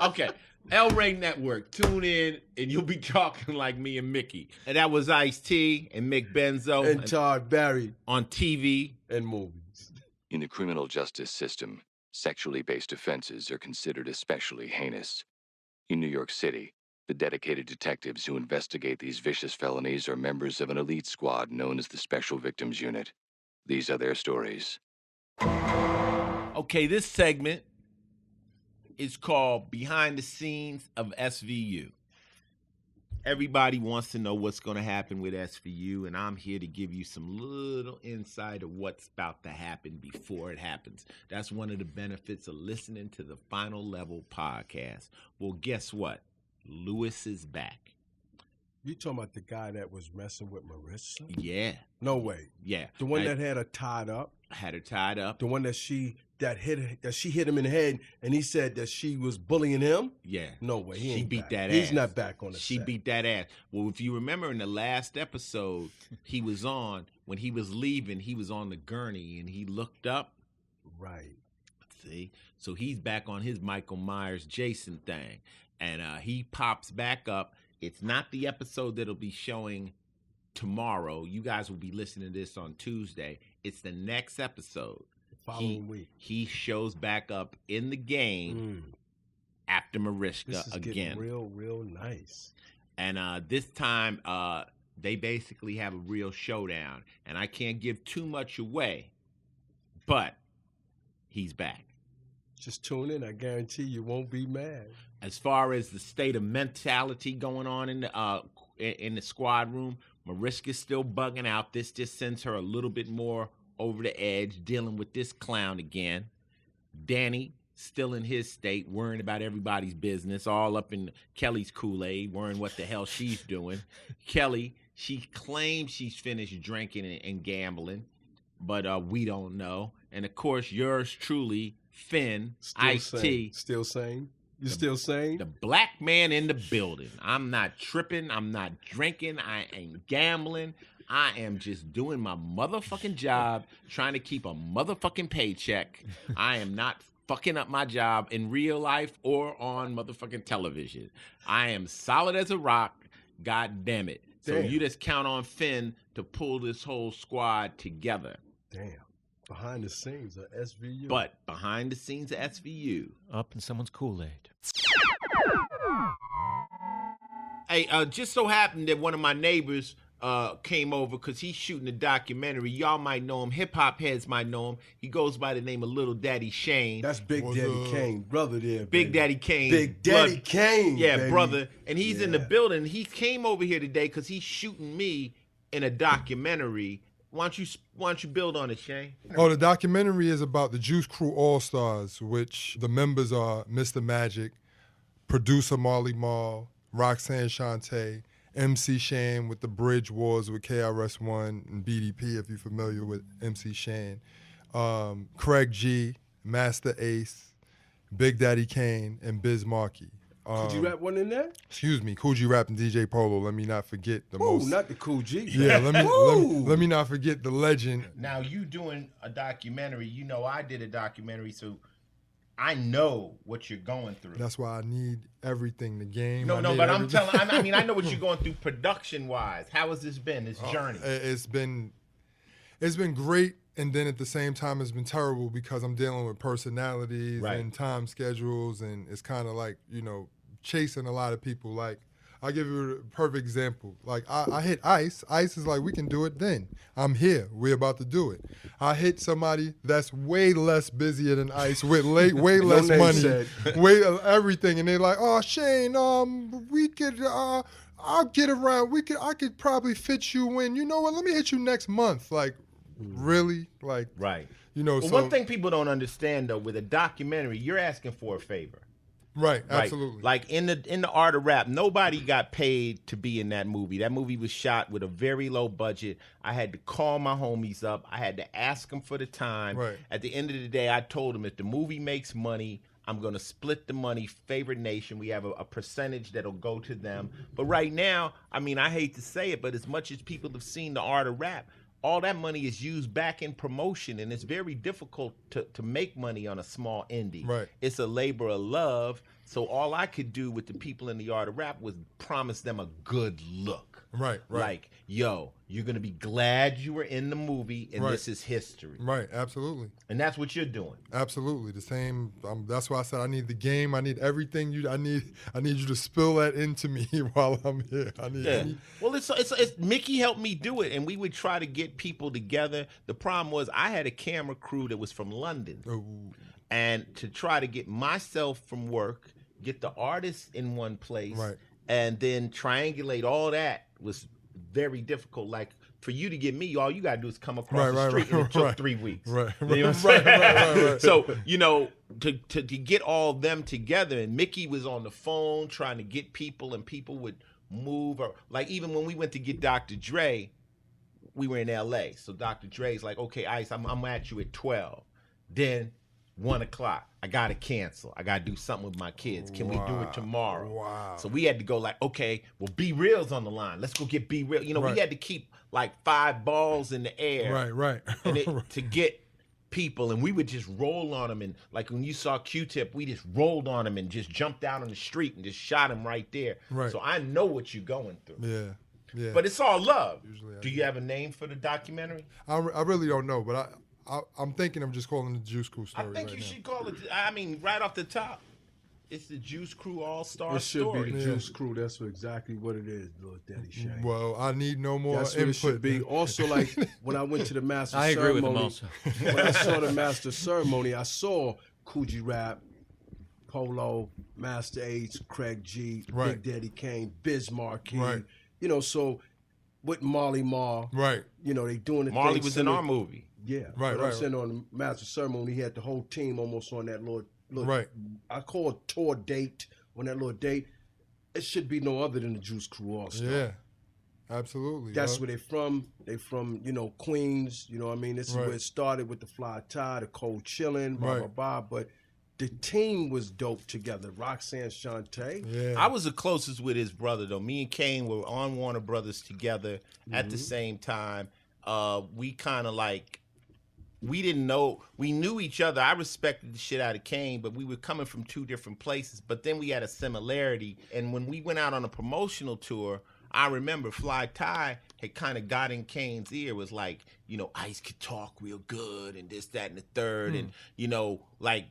Okay. El Rey Network. Tune in and you'll be talking like me and Mickey. And that was Ice-T and Mick Benzo And Todd Barry on TV. and movies. In the criminal justice system, sexually based offenses are considered especially heinous. In New York City, the dedicated detectives who investigate these vicious felonies are members of an elite squad known as the Special Victims Unit. These are their stories. Okay, this segment is called Behind the Scenes of SVU. Everybody wants to know what's going to happen with SVU, and I'm here to give you some little insight of what's about to happen before it happens. That's one of the benefits of listening to the Final Level podcast. Well, guess what? Lewis is back. You talking about the guy that was messing with Marissa? Yeah. No way. Yeah. The one that had her tied up. Had her tied up. The one that she hit him in the head, and he said that she was bullying him. Yeah. No way. He She ain't beat back. that He's ass. not back on the She set. beat that ass. Well, if you remember in the last episode he was on, when he was leaving, he was on the gurney and he looked up. Right. See? So he's back on his Michael Myers Jason thing. And he pops back up. It's not the episode that'll be showing tomorrow. You guys will be listening to this on Tuesday. It's the next episode. Following week. He shows back up in the game after Mariska This is again. getting real nice. And this time, they basically have a real showdown. And I can't give too much away, but he's back. Just tune in. I guarantee you won't be mad. As far as the state of mentality going on in the squad room, Mariska's still bugging out. This just sends her a little bit more over the edge, dealing with this clown again. Danny still in his state, worrying about everybody's business, all up in Kelly's Kool-Aid, worrying what the hell she's doing. Kelly, she claims she's finished drinking and gambling, but we don't know. And of course, yours truly, Finn, Ice-T. Still sane? You still sane? The black man in the building. I'm not tripping. I'm not drinking. I ain't gambling. I am just doing my motherfucking job, trying to keep a motherfucking paycheck. I am not fucking up my job in real life or on motherfucking television. I am solid as a rock. God damn it. So Damn. you just count on Finn to pull this whole squad together. Damn. Behind the scenes of SVU. But behind the scenes of SVU. Up in someone's Kool-Aid. Hey, just so happened that one of my neighbors came over because he's shooting a documentary. Y'all might know him. Hip hop heads might know him. He goes by the name of Lil Daddy Shane. That's Big Daddy Kane, brother there. Big Daddy Kane. Big Daddy Kane. Yeah, baby. brother. And he's in the building. He came over here today because he's shooting me in a documentary. Why don't you build on it, Shane? Oh, the documentary is about the Juice Crew All-Stars, which the members are Mr. Magic, producer Marley Marl, Roxanne Shante, MC Shan with the Bridge Wars with KRS-One and BDP, if you're familiar with MC Shan, Craig G, Master Ace, Big Daddy Kane, and Biz Markie. Could you rap one in there? Excuse me, Cool G Rap and DJ Polo. Let me not forget the most. Not the Cool G. Yeah, let me not forget the legend. Now you doing a documentary. You know I did a documentary, so I know what you're going through. That's why I need everything. The game. But I'm telling. I mean, I know what you're going through production wise. How has this been? This journey? It's been great, and then at the same time, it's been terrible because I'm dealing with personalities and time schedules, and it's kind of like chasing a lot of people. Like I'll give you a perfect example. Like I hit Ice. Ice is like, we can do it then. I'm here. We're about to do it. I hit somebody that's way less busier than Ice with way less money, everything, and they're like, oh Shane, we could. I'll get around. I could probably fit you in. You know what? Let me hit you next month. Like, really? Like, right. Well, so one thing people don't understand though, with a documentary, you're asking for a favor. Right, absolutely. Like in the art of rap, nobody got paid to be in that movie. That movie was shot with a very low budget. I had to call my homies up. I had to ask them for the time. Right. At the end of the day, I told them if the movie makes money, I'm going to split the money, favorite nation. We have a percentage that'll go to them. But right now, I mean, I hate to say it, but as much as people have seen the art of rap, all that money is used back in promotion, and it's very difficult to make money on a small indie. Right. It's a labor of love, so all I could do with the people in the art of rap was promise them a good look. Right. Like, yo, you're going to be glad you were in the movie, and this is history. Right, absolutely. And that's what you're doing. Absolutely. The same. That's why I said I need the game. I need everything. I need you to spill that into me while I'm here. Well, it's Mickey helped me do it, and we would try to get people together. The problem was I had a camera crew that was from London. Ooh. And to try to get myself from work, get the artists in one place, and then triangulate all that was very difficult. Like, for you to get me, all you got to do is come across the street, and it took 3 weeks. Right. You know what I'm saying? So, to get all them together, and Mickey was on the phone trying to get people, and people would move. Or like, even when we went to get Dr. Dre, we were in L.A., so Dr. Dre's like, okay, Ice, I'm at you at 12. Then 1 o'clock, I gotta cancel. I gotta do something with my kids. Can we do it tomorrow? Wow. So we had to go like, okay, well, Be Real's on the line. Let's go get Be Real. We had to keep like 5 balls in the air. Right. And to get people, and we would just roll on them. And like when you saw Q-Tip, we just rolled on him and just jumped out on the street and just shot him right there. Right. So I know what you're going through. Yeah. But it's all love. Usually do you have a name for the documentary? I really don't know, but I'm thinking I'm just calling it the Juice Crew story. I think you should call it. I mean, right off the top, it's the Juice Crew All-Star Story. It should be the Yeah. Juice Crew. That's exactly what it is, Lil Daddy Shane. Well, I need no more That's input. what it should be. Also, like when I went to the master I agree ceremony, with him also. when I saw the master ceremony, I saw Coogee Rap, Polo, Master H, Craig G, Right. Big Daddy Kane, Biz Markie. Right. So with Marley Marl, Right. they doing the Marley thing was in similar- our movie. Yeah, Right, but I'm right, saying on the master ceremony, he had the whole team almost on that little Right. I call it tour date. On that little date, it should be no other than the Juice Crew All-Star. Yeah. Absolutely. That's where they from. They from, Queens. You know what I mean? This is Right. where it started with the Fly Tie, the Cold Chillin', blah, Right. blah, blah. But the team was dope together. Roxanne Shante. Yeah. I was the closest with his brother, though. Me and Kane were on Warner Brothers together at the same time. We kind of like, we didn't know, we knew each other. I respected the shit out of Kane, but we were coming from 2 different places. But then we had a similarity. And when we went out on a promotional tour, I remember Fly Tie had kind of got in Kane's ear, was like, Ice could talk real good and this, that, and the third. And, like,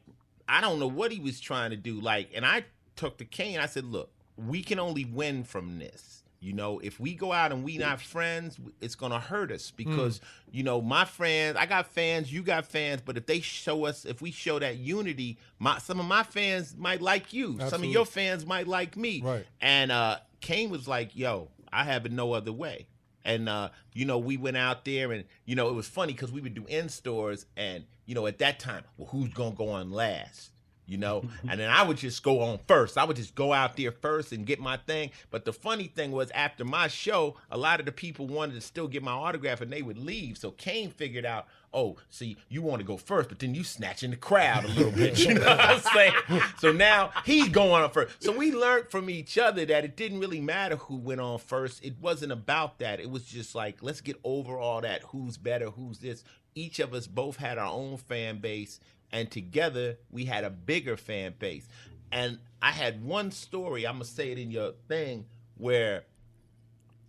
I don't know what he was trying to do. Like, and I took to Kane, I said, look, we can only win from this. You know, if we go out and we not friends, it's gonna hurt us because you know my friends. I got fans, you got fans, but if we show that unity, some of my fans might like you, Absolutely. some of your fans might like me. Right. And Kane was like, "Yo, I have it no other way." And you know, we went out there, and you know, it was funny because we would do in stores, and you know, at that time, well, who's gonna go on last? You know, and then I would just go on first. I would just go out there first and get my thing. But the funny thing was, after my show, a lot of the people wanted to still get my autograph, and they would leave. So Kane figured out, oh, see, you want to go first, but then you snatching the crowd a little bit. You know what I'm saying? So now he's going on first. So we learned from each other that it didn't really matter who went on first. It wasn't about that. It was just like, let's get over all that. Who's better? Who's this? Each of us both had our own fan base. And together, we had a bigger fan base. And I had one story, I'm going to say it in your thing, where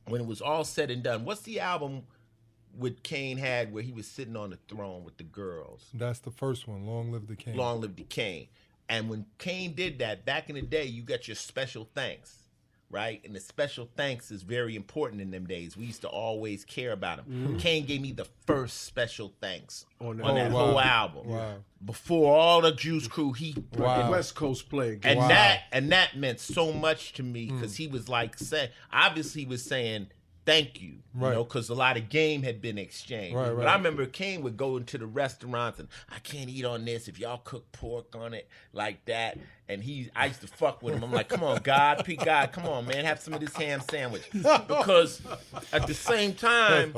when it was all said and done, what's the album with Kane had where he was sitting on the throne with the girls? That's the first one, Long Live the King. Long Live the King. And when Kane did that, back in the day, you got your special thanks, right? And the special thanks is very important in them days. We used to always care about him. Kane gave me the first special thanks on that whole album. Wow. Before all the Juice Crew, West Coast play. And that meant so much to me because he was like saying, obviously he was saying thank you, you know, because a lot of game had been exchanged. Right. But I remember Kane would go into the restaurants and I can't eat on this if y'all cook pork on it like that. And I used to fuck with him. I'm like, come on, God, come on, man, have some of this ham sandwich. Because at the same time,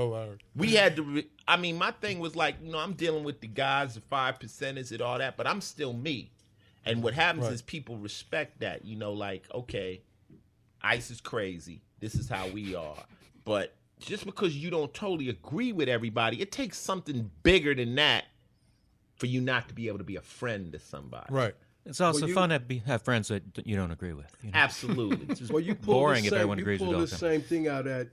we had to, my thing was like, you know, I'm dealing with the guys, the 5%ers and all that, but I'm still me. And what happens is people respect that, you know, like, okay, Ice is crazy. This is how we are. But just because you don't totally agree with everybody, it takes something bigger than that for you not to be able to be a friend to somebody. Right. It's also fun to have friends that you don't agree with. You know? Absolutely. It's just you boring if everyone agrees with all the same thing out at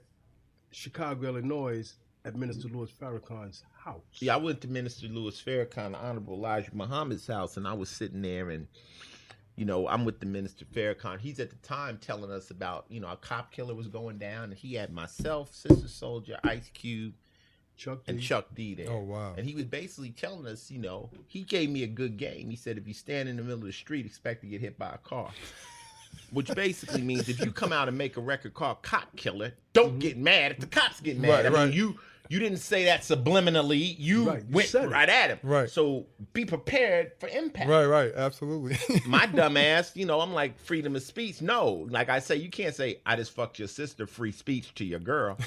Chicago, Illinois, at Minister Louis Farrakhan's house. Yeah, I went to Minister Louis Farrakhan, the Honorable Elijah Muhammad's house, and I was sitting there and, you know, I'm with the Minister Farrakhan. He's at the time telling us about, you know, a cop killer was going down, and he had myself, Sister Soldier, Ice Cube, and Chuck D there. Oh, wow. And he was basically telling us, you know, he gave me a good game. He said, if you stand in the middle of the street, expect to get hit by a car. Which basically means if you come out and make a record called Cop Killer, don't get mad if the cops get mad. I mean, you didn't say that subliminally. You went right at him. Right. So be prepared for impact. Right. Absolutely. My dumb ass, you know, I'm like, freedom of speech. No. Like I say, you can't say, I just fucked your sister, free speech to your girl.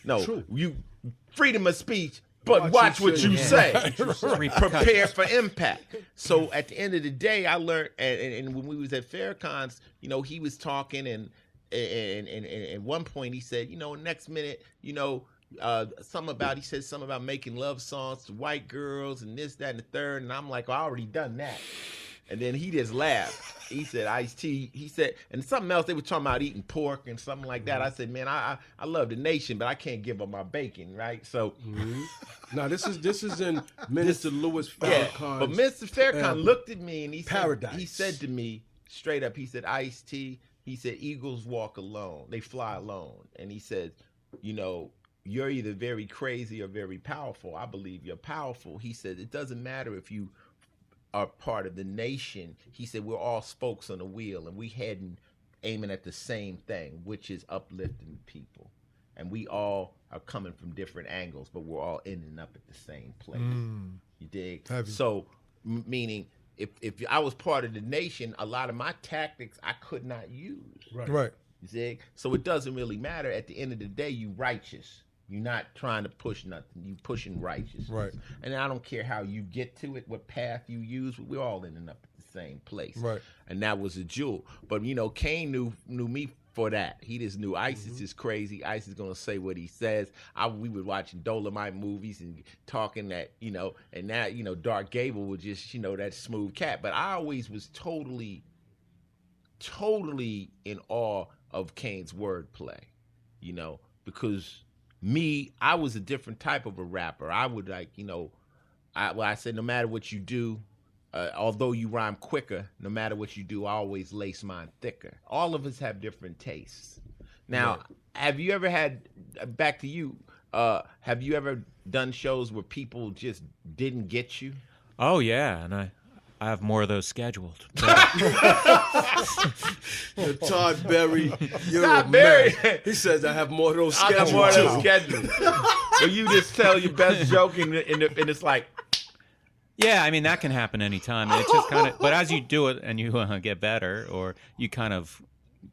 No. True. You freedom of speech, but watch what you say. Prepare for impact. So at the end of the day, I learned, and when we was at Farrakhan's, you know, he was talking, and at one point he said, you know, next minute, you know, he said something about making love songs to white girls and this, that, and the third. And I'm like, I already done that. And then he just laughed. He said, Ice-T, he said, and something else, they were talking about eating pork and something like that. I said, man, I love the nation, but I can't give up my bacon, right? So now this is in Minister Louis Farrakhan's. Yeah, but Mr. Farrakhan looked at me and he Paradise. He said to me straight up, he said, Ice-T, he said, eagles walk alone. They fly alone. And he said, you know, you're either very crazy or very powerful. I believe you're powerful. He said, it doesn't matter if you are part of the nation. He said, we're all spokes on the wheel, and we heading, aiming at the same thing, which is uplifting people. And we all are coming from different angles, but we're all ending up at the same place. You dig? Heavy. So, meaning, if I was part of the nation, a lot of my tactics I could not use. Right. You see? So it doesn't really matter. At the end of the day, you righteous. You're not trying to push nothing. You pushing righteousness. Right. And I don't care how you get to it, what path you use. We're all ending up at the same place. Right. And that was a jewel. But, you know, Kane knew me for that. He just knew Ice is just crazy. Ice is going to say what he says. We were watching Dolomite movies and talking that, you know, and now, you know, Dark Gable was just, you know, that smooth cat. But I always was totally in awe of Kane's wordplay, you know, because I was a different type of a rapper. I would like, you know, I said, no matter what you do, although you rhyme quicker, no matter what you do, I always lace mine thicker. All of us have different tastes. Now, have you ever had, back to you, have you ever done shows where people just didn't get you? Oh yeah, and I have more of those scheduled. Todd Barry, you're Todd a Barry. mess. He says I have more of those I schedules. got more of those schedules. Where you just tell your best joke and it's like, Yeah, I mean that can happen anytime. It's just kind of, but as you do it and you get better, or you kind of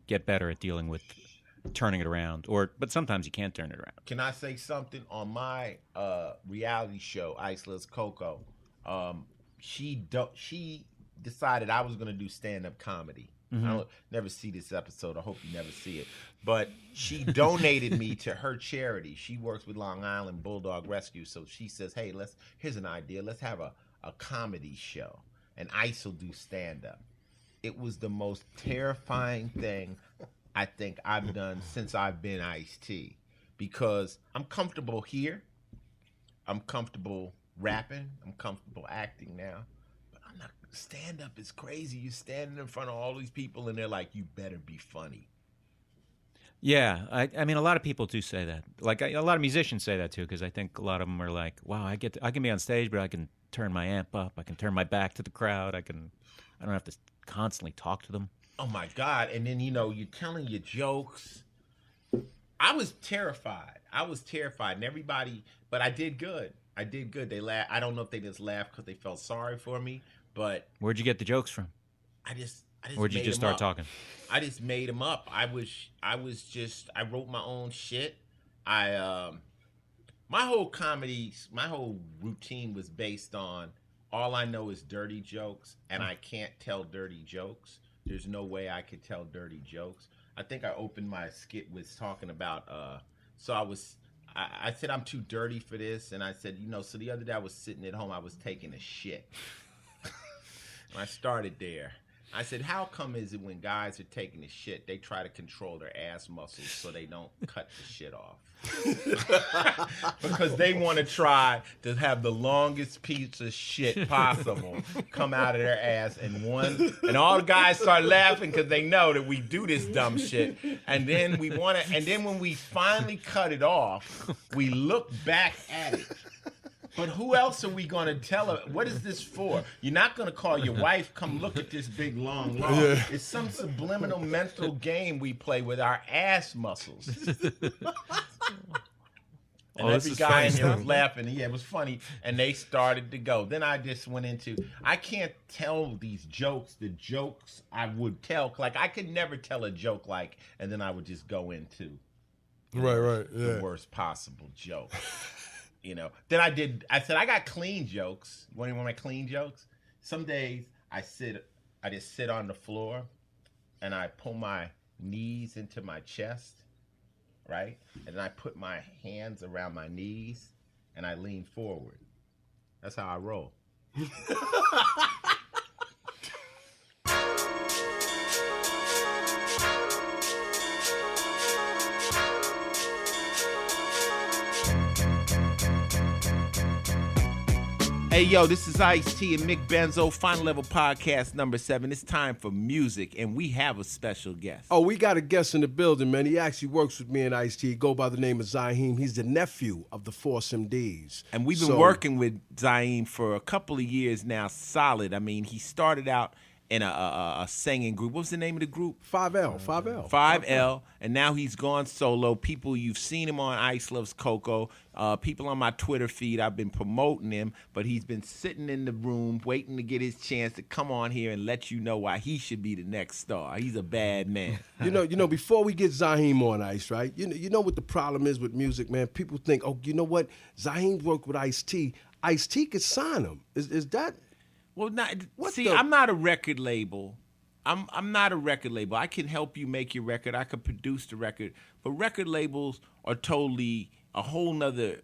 get better at dealing with turning it around, but sometimes you can't turn it around. can I say something on my reality show, Ice Loves Coco? She decided I was gonna do stand-up comedy. I don't never see this episode. I hope you never see it. But she donated me to her charity. She works with Long Island Bulldog Rescue. So she says, hey, here's an idea. Let's have a comedy show. And Ice will do stand-up. It was the most terrifying thing I think I've done since I've been Ice-T. Because I'm comfortable here. I'm comfortable rapping. I'm comfortable acting now. Stand-up is crazy. You're standing in front of all these people, and they're like, you better be funny. Yeah, I mean, a lot of people do say that. Like, a lot of musicians say that, too, because I think a lot of them are like, wow, I can be on stage, but I can turn my amp up. I can turn my back to the crowd. I don't have to constantly talk to them. Oh, my God. And then, you're telling your jokes. I was terrified. And everybody, but I did good. They laughed. I don't know if they just laughed because they felt sorry for me. But where'd you get the jokes from? I just Where'd you just start talking? I just made them up. I wrote my own shit. My whole routine was based on all I know is dirty jokes, and I can't tell dirty jokes. There's no way I could tell dirty jokes. I think I opened my skit with talking about I said I'm too dirty for this, and I said, so the other day I was sitting at home, I was taking a shit. I started there. I said, how come is it when guys are taking a shit, they try to control their ass muscles so they don't cut the shit off? Because they want to try to have the longest piece of shit possible come out of their ass and all the guys start laughing because they know that we do this dumb shit. And then when we finally cut it off, we look back at it. But who else are we going to tell her? What is this for? You're not going to call your wife, come look at this big long log. Yeah. It's some subliminal mental game we play with our ass muscles. And every guy in here was laughing. Yeah, it was funny. And they started to go. Then I just went into, I can't tell these jokes, the jokes I would tell. Like, I could never tell a joke and then I would just go into the worst possible joke. Then I said, I got clean jokes. You want to hear one of my clean jokes? Some days I just sit on the floor and I pull my knees into my chest, right? And then I put my hands around my knees and I lean forward. That's how I roll. Hey, yo, this is Ice-T and Mick Benzo, Final Level Podcast number 7. It's time for music, and we have a special guest. Oh, we got a guest in the building, man. He actually works with me and Ice-T. He go by the name of Zahem. He's the nephew of the Force MDs. And we've been working with Zahem for a couple of years now, solid. I mean, he started out in a singing group. What's the name of the group? 5L. And now he's gone solo. People, you've seen him on Ice Loves Coco. People on my Twitter feed, I've been promoting him, but he's been sitting in the room waiting to get his chance to come on here and let you know why he should be the next star. He's a bad man. Before we get Zahem on Ice, right? You know what the problem is with music, man? People think, oh, you know what? Zahem worked with Ice-T. Ice-T could sign him. Is that... Well, I'm not a record label. I'm not a record label. I can help you make your record. I could produce the record. But record labels are totally a whole nother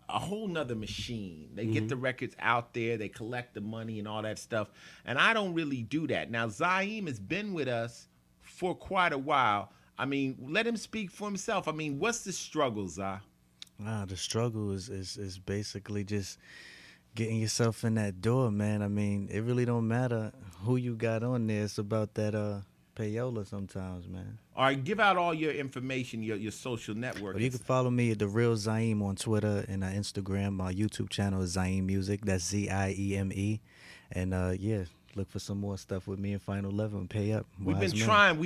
machine. They get the records out there. They collect the money and all that stuff. And I don't really do that. Now, Zahem has been with us for quite a while. I mean, let him speak for himself. I mean, what's the struggle, Zah? The struggle is basically just getting yourself in that door, man. I mean, it really don't matter who you got on there. It's about that payola sometimes, man. All right, give out all your information, your social network. Well, you can follow me at The Real Zahem on Twitter and Instagram. My YouTube channel is Zahem Music. That's Zieme. And yeah, look for some more stuff with me and Final Level and pay up. We've been trying, and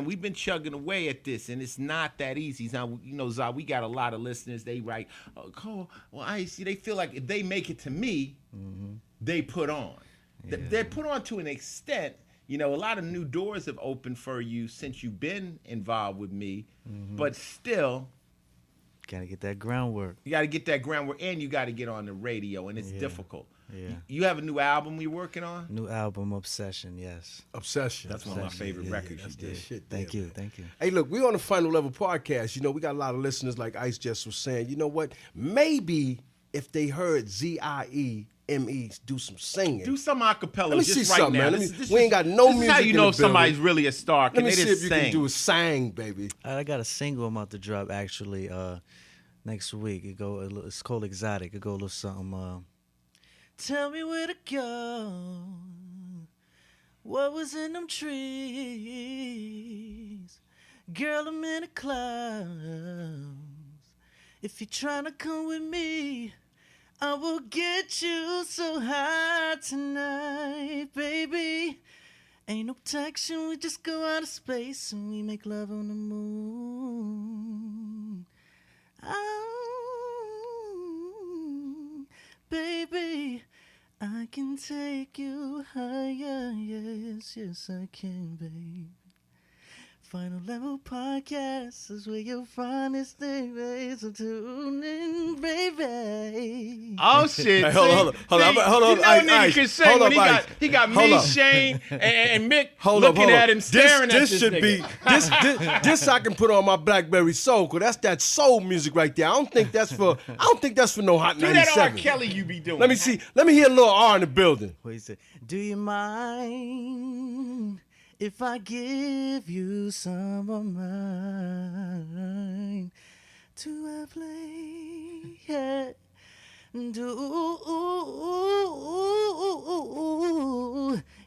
we've been chugging away at this, and it's not that easy. Now, you know, Zah, we got a lot of listeners. They write, oh, well, I see. They feel like if they make it to me, they put on. Yeah. They're put on to an extent. You know, a lot of new doors have opened for you since you've been involved with me, but still, gotta get that groundwork. You got to get that groundwork, and you got to get on the radio, and it's difficult. Yeah. You have a new album you're working on? New album, Obsession, yes. Obsession. That's one of my favorite records you did. Shit, Thank you. Hey, look, we're on the Final Level podcast. You know, we got a lot of listeners, like Ice just was saying. You know what? Maybe if they heard Zieme do some singing. Do some acapella. Let me just see right something, now. man. We ain't got no music. This is how you know somebody's really a star. Let me see if you can do a sang, baby. I got a single I'm about to drop actually next week. It's called Exotic. It go a little something. Tell me where to go. What was in them trees? Girl, I'm in the clouds. If you're trying to come with me, I will get you so high tonight, baby. Ain't no protection, we just go out of space and we make love on the moon. Oh, baby, I can take you higher, yes, yes I can, babe. Final Level Podcast is where you'll find this thing, baby. So tune in, baby. Oh shit! Hey, hold on. You know, nigga can sing when he got me, Shane, and Mick looking at him, staring at this nigga. This I can put on my BlackBerry Soul, cause that's that soul music right there. I don't think that's for no Hot 97. Do that R. Kelly you be doing. Let me see. Let me hear a little R in the building. What he said? Do you mind if I give you some of mine to play? Yeah. Do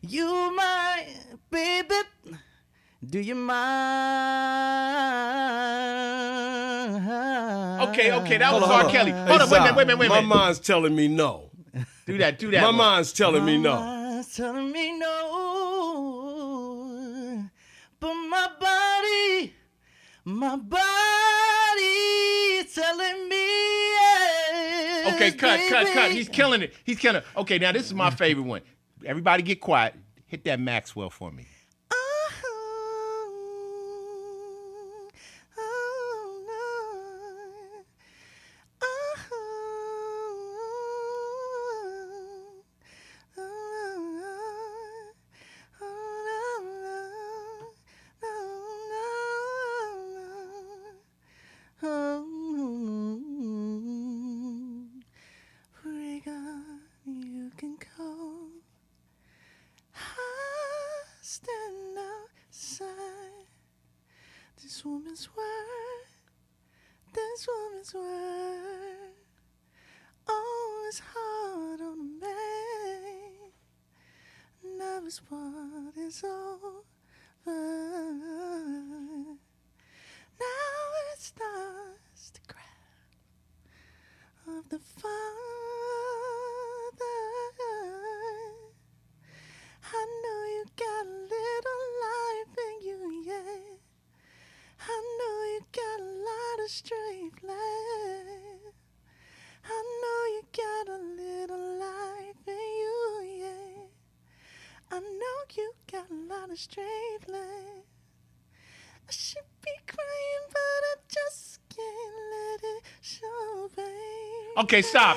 you mind, baby? Do you mind? Okay, that was R. Kelly. Hold on, wait a minute. My mind's telling me no. Do that. My mind's telling me no. Mind's telling me no, but my body telling me yes. Okay, cut. He's killing it. Okay, now this is my favorite one. Everybody get quiet. Hit that Maxwell for me. This woman's word, oh, it's hard on a man. Now is what is over. Now it starts to cry of the Father. I know you got a little life in you, yeah. I know you got a lot of strength left. I know you got a little life in you, yeah. I know you got a lot of strength left. I should be crying, but I just can't let it show, babe. Okay, stop,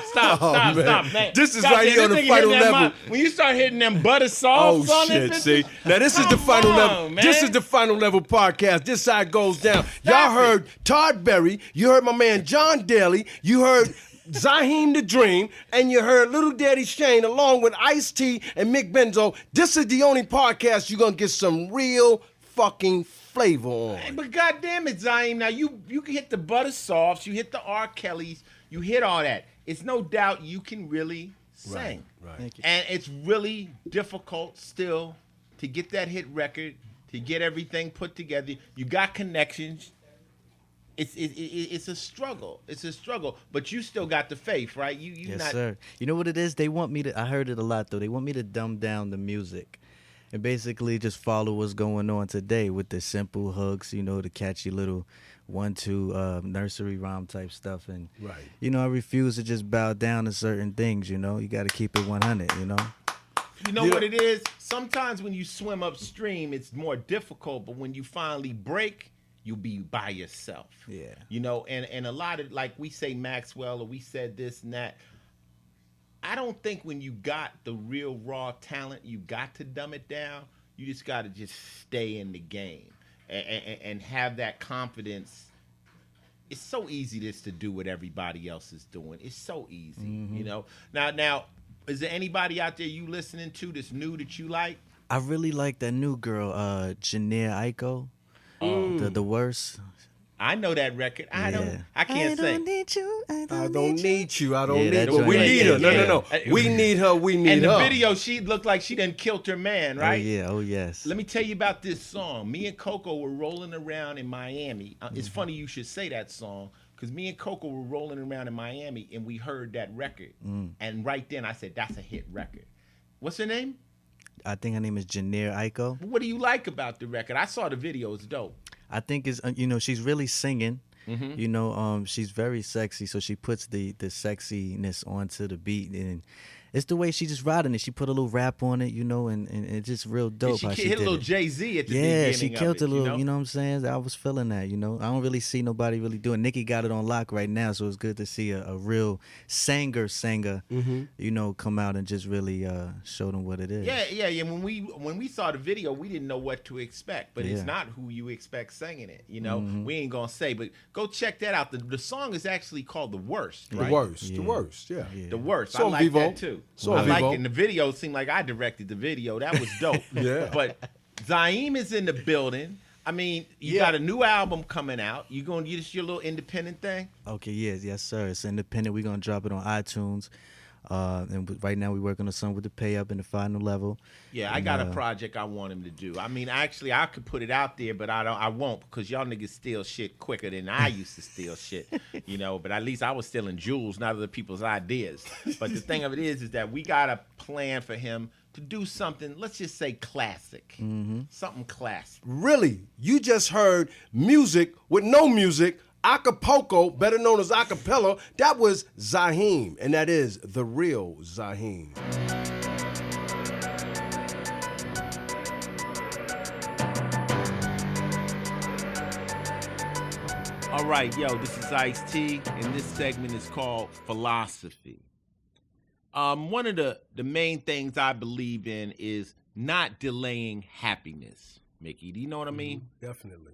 man. This is right here on the Final Level. When you start hitting them butter sauce on it, see. Now this is the Final Level. Man. This is the Final Level podcast. This side goes down. Y'all heard Todd Barry. You heard my man Jon Daly. You heard Zahem the Dream, and you heard Lil Daddy Shane along with Ice-T and Mick Benzo. This is the only podcast you're gonna get some real fucking flavor on. Hey, but goddamn it, Zahem. Now you can hit the butter softs, you hit the R. Kellys, you hit all that. It's no doubt you can really sing. Right. Thank you. And it's really difficult still to get that hit record, to get everything put together. You got connections. It's a struggle. It's a struggle, but you still got the faith, right? Yes, sir. You know what it is? They want me to. I heard it a lot though. They want me to dumb down the music, and basically just follow what's going on today with the simple hooks. You know, the catchy little 1-2 nursery rhyme type stuff, and right. You know, I refuse to just bow down to certain things. You know, you got to keep it 100. You know. You know what it is? Sometimes when you swim upstream, it's more difficult, but when you finally break, you'll be by yourself. Yeah. You know, and a lot of, like we say Maxwell, or we said this and that. I don't think when you got the real raw talent, you got to dumb it down. You just got to just stay in the game and have that confidence. It's so easy just to do what everybody else is doing. It's so easy, you know. Now, is there anybody out there you listening to that's new that you like? I really like that new girl, Janae Aiko. The worst. I know that record. I can't sing. Need you. I don't need you. I don't Yeah, need that her. joint We right need her. there. No. We need her. We need And her. the video, she looked like she done killed her man, right? Oh yeah. Oh yes. Let me tell you about this song. Me and Coco were rolling around in Miami. It's funny you should say that song, because me and Coco were rolling around in Miami and we heard that record. And right then I said, that's a hit record. What's her name? I think her name is Janae Aiko. What do you like about the record? I saw the video. It's dope. I think it's you know, she's really singing. You know, she's very sexy, so she puts the sexiness onto the beat, and it's the way she just riding it. She put a little rap on it, you know, and it's just real dope. And how she she hit a did little it. Jay-Z at the beginning. Yeah, she killed of a it, little. You know what I'm saying? I was feeling that. You know, I don't really see nobody really doing. Nikki got it on lock right now, so it's good to see a real singer, you know, come out and just really show them what it is. Yeah. When we saw the video, we didn't know what to expect, but it's Yeah. not who you expect singing it. You know, we ain't gonna say, but go check that out. The song is actually called "The Worst." Right? The worst. Yeah. The worst. Yeah. The Worst. So I like Vivo. that too. So I like Vivo. it. And the video seemed like I directed the video. That was dope. Yeah. But Zahem is in the building. I mean, you got a new album coming out. You gonna do this your little independent thing? Okay, yes, sir. It's independent. We're gonna drop it on iTunes. And right now we're working on something with the pay up in the final level. Yeah, I got a project I want him to do. I mean, actually, I could put it out there, but I won't, because y'all niggas steal shit quicker than I used to steal shit, you know. But at least I was stealing jewels, not other people's ideas. But the thing of it is that we got a plan for him to do something, let's just say classic. Something classic. Really, you just heard music with no music. Acapulco, better known as acapella, that was Zahem, and that is the real Zahem. All right, yo, this is Ice-T, and this segment is called Philosophy. One of the main things I believe in is not delaying happiness, Mickey. Do you know what I mean? Definitely.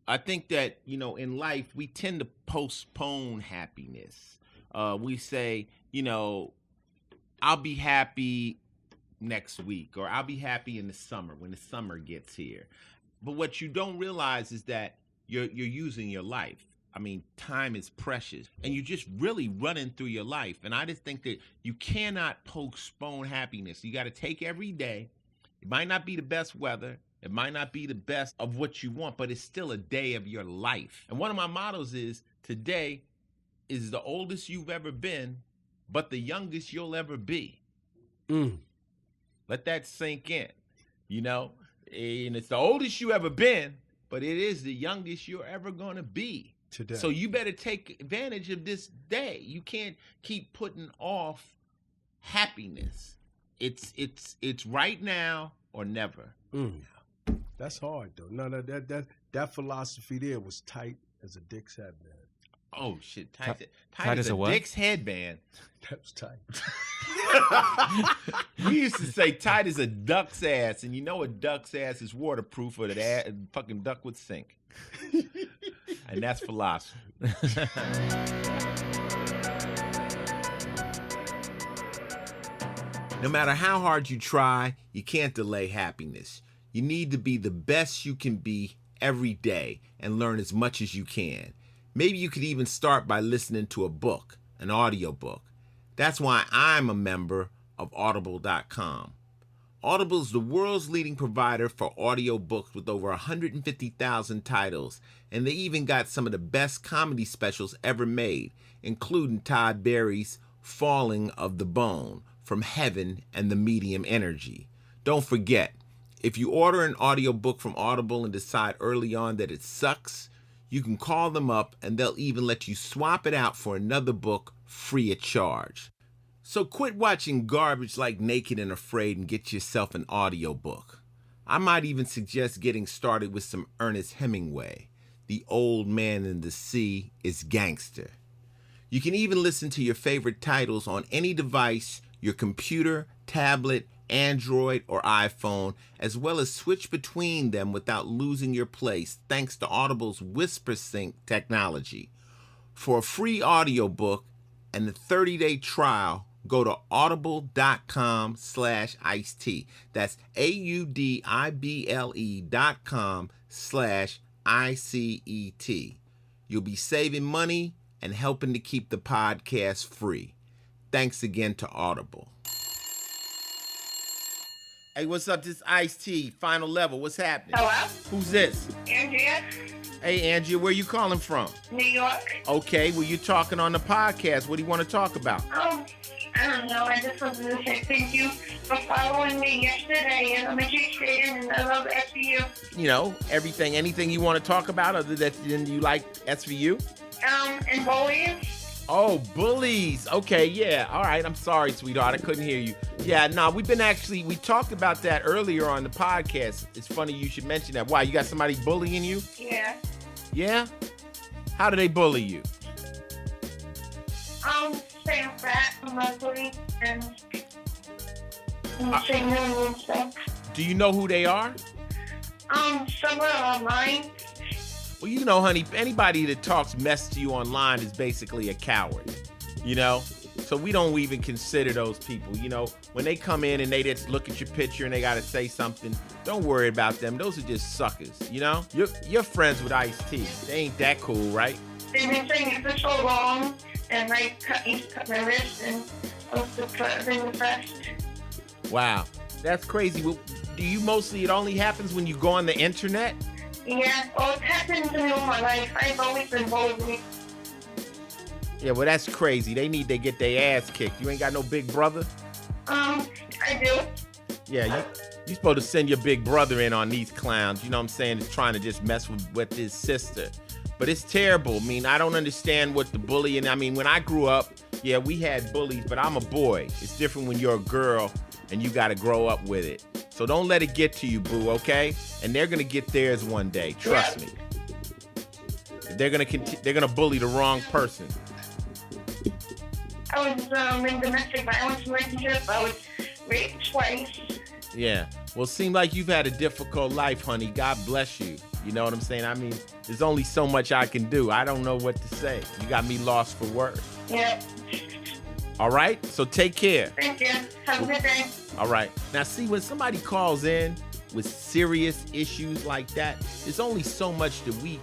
I think that, you know, in life, we tend to postpone happiness. We say, you know, I'll be happy next week, or I'll be happy in the summer when the summer gets here. But what you don't realize is that you're using your life. I mean, time is precious, and you're just really running through your life. And I just think that you cannot postpone happiness. You got to take every day. It might not be the best weather. It might not be the best of what you want, but it's still a day of your life. And one of my mottos is, today is the oldest you've ever been, but the youngest you'll ever be. Let that sink in, you know? And it's the oldest you ever been, but it is the youngest you're ever going to be. Today. So you better take advantage of this day. You can't keep putting off happiness. It's right now or never. That's hard though. No, that philosophy there was tight as a dick's headband. Oh shit, Tight tight as as a a what? dick's headband. That was tight. We used to say tight as a duck's ass, and you know a duck's ass is waterproof, or that fucking duck would sink. And that's philosophy. No matter how hard you try, you can't delay happiness. You need to be the best you can be every day and learn as much as you can. Maybe you could even start by listening to a book, an audiobook. That's why I'm a member of Audible.com. Audible is the world's leading provider for audiobooks with over 150,000 titles, and they even got some of the best comedy specials ever made, including Todd Barry's Falling of the Bone, From Heaven and the Medium Energy. Don't forget, if you order an audiobook from Audible and decide early on that it sucks, you can call them up and they'll even let you swap it out for another book free of charge. So quit watching garbage like Naked and Afraid and get yourself an audiobook. I might even suggest getting started with some Ernest Hemingway. The Old Man in the Sea is gangster. You can even listen to your favorite titles on any device, your computer, tablet, Android, or iPhone, as well as switch between them without losing your place thanks to Audible's WhisperSync technology. For a free audiobook and a 30-day trial, go to audible.com/Ice-T. That's AUDIBLE.com/ICET. You'll be saving money and helping to keep the podcast free. Thanks again to Audible. Hey, what's up? This is Ice-T, Final Level. What's happening? Hello? Who's this? Andrea, Hey, Andrea, where you calling from? New York. Okay, well, you're talking on the podcast. What do you want to talk about? I don't know. I just wanted to say thank you for following me yesterday. And I'm a geek and I love SVU. You know, anything you want to talk about other than you like SVU? And bullying. Oh, bullies. Okay, yeah. All right. I'm sorry, sweetheart. I couldn't hear you. Yeah, no, we talked about that earlier on the podcast. It's funny you should mention that. Why, you got somebody bullying you? Yeah. Yeah? How do they bully you? Saying fat and ugly and saying million stuff. Do you know who they are? Somewhere online. Well, you know, honey, anybody that talks mess to you online is basically a coward, you know? So we don't even consider those people, you know? When they come in and they just look at your picture and they got to say something, don't worry about them. Those are just suckers, you know? You're friends with Ice-T. They ain't that cool, right? They've been saying it for so long, and I used to cut my wrist, and I was depressed. Wow, that's crazy. Well, it only happens when you go on the internet? Yeah, well, it's happened to me all my life. I've always been bullied. Yeah, well, that's crazy. They need to get their ass kicked. You ain't got no big brother? I do. Yeah, you supposed to send your big brother in on these clowns. You know what I'm saying? Is trying to just mess with his sister. But it's terrible. I mean, I don't understand what the bullying. I mean, when I grew up, yeah, we had bullies, but I'm a boy. It's different when you're a girl and you got to grow up with it. So don't let it get to you, boo, okay? And they're going to get theirs one day. Trust me. They're going to bully the wrong person. I was in domestic violence relationship. I was raped twice. Yeah. Well, it seems like you've had a difficult life, honey. God bless you. You know what I'm saying? I mean, there's only so much I can do. I don't know what to say. You got me lost for words. Yeah. All right? So take care. Thank you. Have a good day. All right. Now, see, when somebody calls in with serious issues like that, there's only so much that we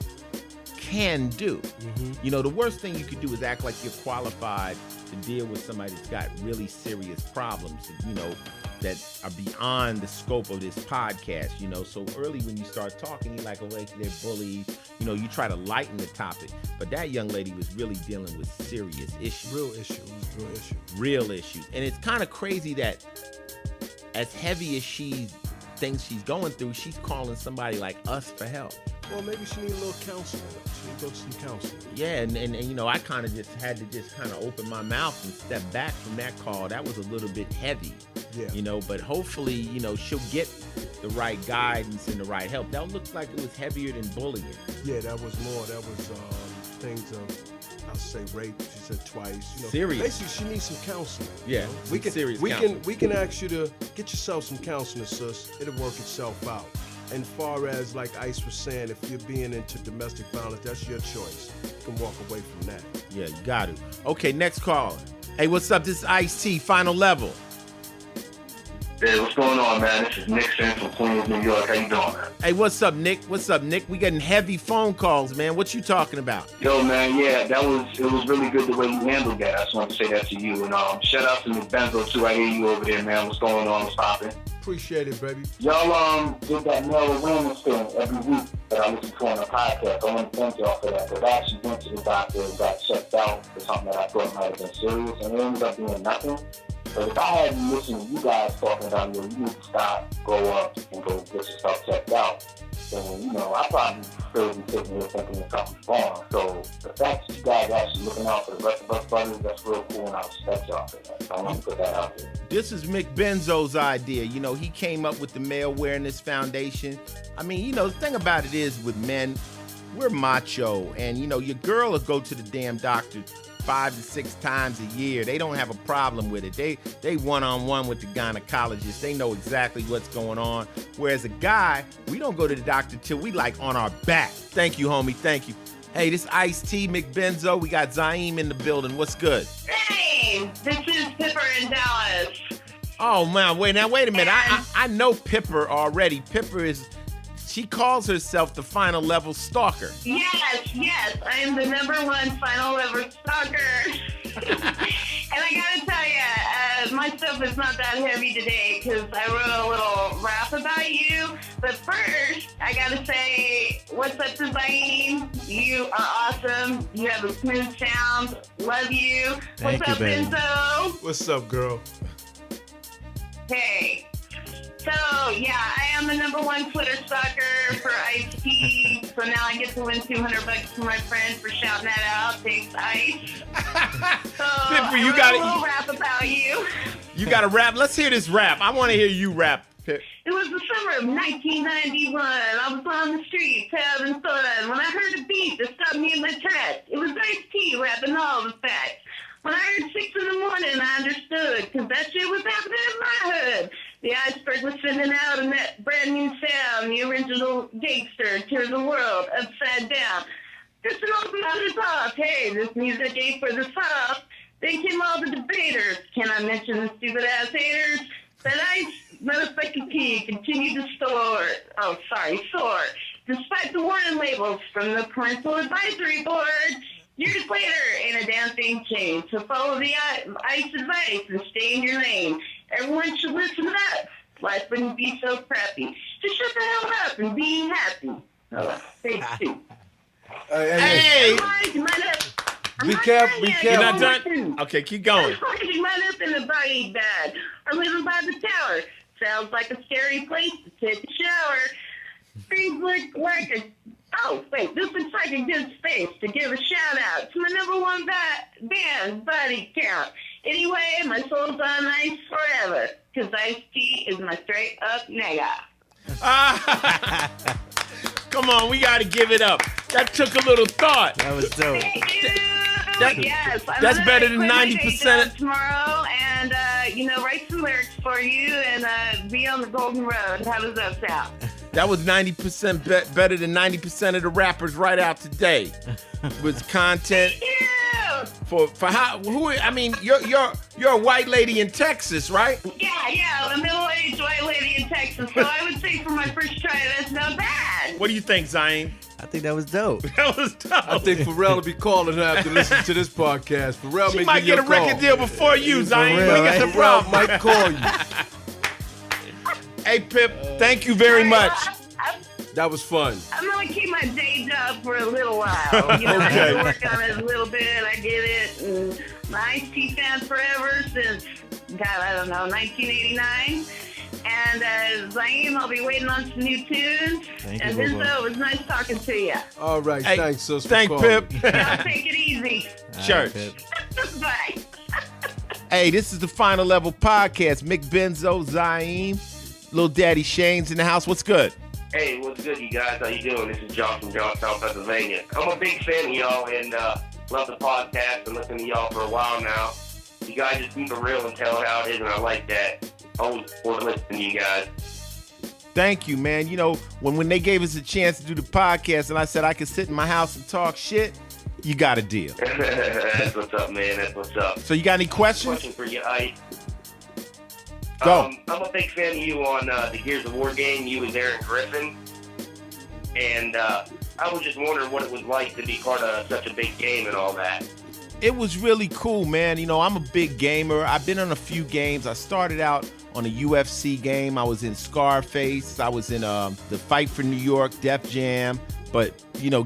can do. Mm-hmm. You know, the worst thing you could do is act like you're qualified to deal with somebody that's got really serious problems, you know, that are beyond the scope of this podcast, you know. So early when you start talking, you're like, oh, wait, they're bullies. You know, you try to lighten the topic. But that young lady was really dealing with serious issues. Real issues. And it's kind of crazy that as heavy as she thinks she's going through, she's calling somebody like us for help. Well, maybe she needs a little counseling. She needs to go to some counseling. Yeah, and you know, I kind of just had to kind of open my mouth and step back from that call. That was a little bit heavy. Yeah. You know, but hopefully, you know, she'll get the right guidance and the right help. That looked like it was heavier than bullying. Yeah, that was more. That was things of, I'll say rape. She said twice. You know, serious. Basically, she needs some counseling. Yeah, you know? We can ask you to get yourself some counseling, sis. It'll work itself out. And far as like Ice was saying, if you're being into domestic violence, that's your choice. You can walk away from that. Yeah, you got to. Okay, next call. Hey, what's up? This is Ice-T, Final Level. Hey, what's going on, man? This is Nick from Queens, New York. How you doing, man? Hey, what's up, Nick? We getting heavy phone calls, man. What you talking about? Yo, man, yeah, it was really good the way you handled that. I just want to say that to you. And shout out to Mick Benzo, too. I hear you over there, man. What's going on? What's popping? Appreciate it, baby. Y'all did that male awareness thing every week that I listen to on the podcast. I want to thank y'all for that, because I actually went to the doctor and got checked out for something that I thought might have been serious, and it ended up being nothing. But if I hadn't listened to you guys talking about, you need to stop, grow up, and go get yourself checked out, then, I probably still be sitting here thinking that something's wrong. So the fact that you guys actually looking out for the rest of us brothers, that's real cool, and I respect y'all for that. So I want to put that out there. This is Mick Benzo's idea. He came up with the Male Awareness Foundation. I mean, the thing about it is with men, we're macho, and your girl will go to the damn doctor 5 to 6 times a year. They don't have a problem with it. They one-on-one with the gynecologist. They know exactly what's going on. Whereas a guy, we don't go to the doctor till we on our back. Thank you, homie. Thank you. Hey, this Ice-T, Mick Benzo. We got Zahem in the building. What's good? Hey, this is Pipper in Dallas. Oh, man. Wait a minute. I know Pipper already. Pipper she calls herself the final level stalker. Yes. I am the #1 final level stalker. And I gotta tell you, my stuff is not that heavy today because I wrote a little rap about you. But first, I gotta say, what's up to Zahem? You are awesome. You have a smooth sound. Love you. Thank you, what's up, baby. Benzo? What's up, girl? Hey. So, yeah, I am the #1 Twitter stalker for Ice-T. So now I get to win $200 from my friend for shouting that out. Thanks, Ice. So Pipper, I wrote a little rap about you. You got to rap? Let's hear this rap. I want to hear you rap, Pip. It was the summer of 1991. I was on the streets having fun when I heard a beat that stopped me in my tracks. It was Ice-T rapping all the facts. When I heard 6 in the morning, I understood, because that shit was happening in my hood. The iceberg was sending out a brand new sound, the original gangster to the world upside down. Just an open mouth off. Hey, this music ain't for the soft. Then came all the debaters. Can I mention the stupid ass haters? That Ice motherfucking T continued to soar. Despite the warning labels from the parental advisory board. Years later, ain't a damn thing changed. So follow the Ice advice and stay in your lane. Everyone should listen up. Life wouldn't be so crappy. Just shut the hell up and be happy. Page 2. Hey! Be careful. You're not done? Okay, keep going. I'm right up in the body bed. I'm living by the tower. Sounds like a scary place to take a shower. Things look like a... Oh, wait, this looks like a good space to give a shout-out to my #1 band, Body Count. Anyway, my soul's on ice forever, because Ice-T is my straight-up nigga. Come on, we got to give it up. That took a little thought. That was dope. Yes, that's better than 90%. Tomorrow, and write some lyrics for you, and be on the golden road. How does that sound? That was 90% better than 90% of the rappers right out today. With content. Yeah. For how? Who? I mean, you're a white lady in Texas, right? Yeah, a middle-aged white lady in Texas. So I would say for my first try, that's not bad. What do you think, Zahem? I think that was dope. That was dope. I think Pharrell will be calling her after listening to this podcast. Pharrell she might get a record deal before you, Zahem. Real, Look at the Pharrell problem. might call you. Hey, Pip, thank you very much. That was fun. I'm going to keep my day job for a little while. I have to work on it a little bit. I get it. And my Ice-T fan forever since, I don't know, 1989. And Zahem, I'll be waiting on some new tunes. Thank and you, Benzo, it was nice talking to you. All right, hey, thanks, sis. Thank Pip. Y'all take it easy. Church. Bye. Hey, this is the Final Level Podcast. Mick Benzo, Zahem, Lil Daddy Shane's in the house. What's good? Hey, what's good, you guys? How you doing? This is John from Johnstown, Pennsylvania. I'm a big fan of y'all and love the podcast and listen to y'all for a while now. You guys just keep it real and tell it how it is, and I like that. Always want to listen to you guys. Thank you, man. You know, when they gave us a chance to do the podcast and I said I could sit in my house and talk shit, you got a deal. That's what's up, man. That's what's up. So you got any questions? Question for you, Ice. Go. I'm a big fan of you on the Gears of War game. You and Aaron Griffin. And I was just wondering what it was like to be part of such a big game and all that. It was really cool, man. You know, I'm a big gamer. I've been on a few games. I started out on a UFC game. I was in Scarface. I was in the Fight for New York, Def Jam. But,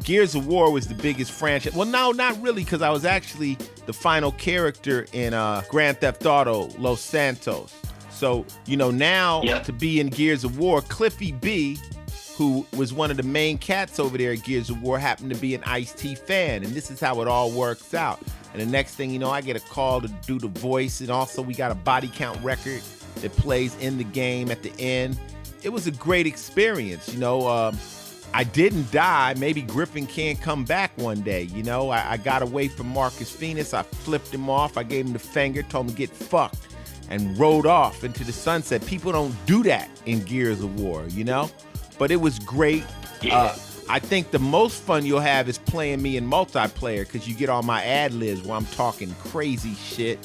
Gears of War was the biggest franchise. Well, no, not really, because I was actually the final character in Grand Theft Auto, Los Santos. So, now to be in Gears of War, Cliffy B, who was one of the main cats over there at Gears of War, happened to be an Ice-T fan. And this is how it all works out. And the next thing you know, I get a call to do the voice. And also we got a body count record that plays in the game at the end. It was a great experience, I didn't die. Maybe Griffin can't come back one day, I got away from Marcus Phoenix. I flipped him off. I gave him the finger, told him to get fucked, and rode off into the sunset. People don't do that in Gears of War, But it was great. Yeah. I think the most fun you'll have is playing me in multiplayer because you get all my ad-libs where I'm talking crazy shit.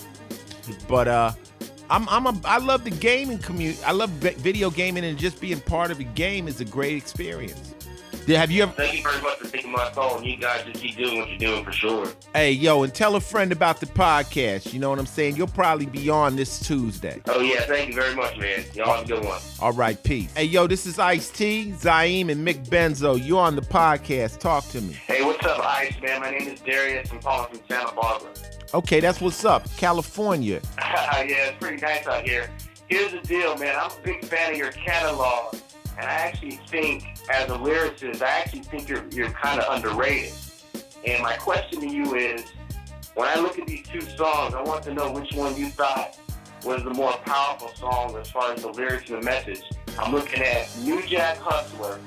But I love the gaming community. I love video gaming, and just being part of a game is a great experience. Have you ever? Thank you very much for taking my call, and you guys just keep doing what you're doing for sure. Hey, yo, and tell a friend about the podcast. You know what I'm saying? You'll probably be on this Tuesday. Oh, yeah. Thank you very much, man. Y'all have a good one. All right, peace. Hey, yo, this is Ice-T, Zahem, and Mick Benzo. You on the podcast. Talk to me. Hey, what's up, Ice, man? My name is Darius. I'm calling from Santa Barbara. Okay, that's what's up. California. Yeah, it's pretty nice out here. Here's the deal, man. I'm a big fan of your catalog. And I actually think, as a lyricist, you're kind of underrated. And my question to you is, when I look at these two songs, I want to know which one you thought was the more powerful song as far as the lyrics and the message. I'm looking at New Jack Hustler,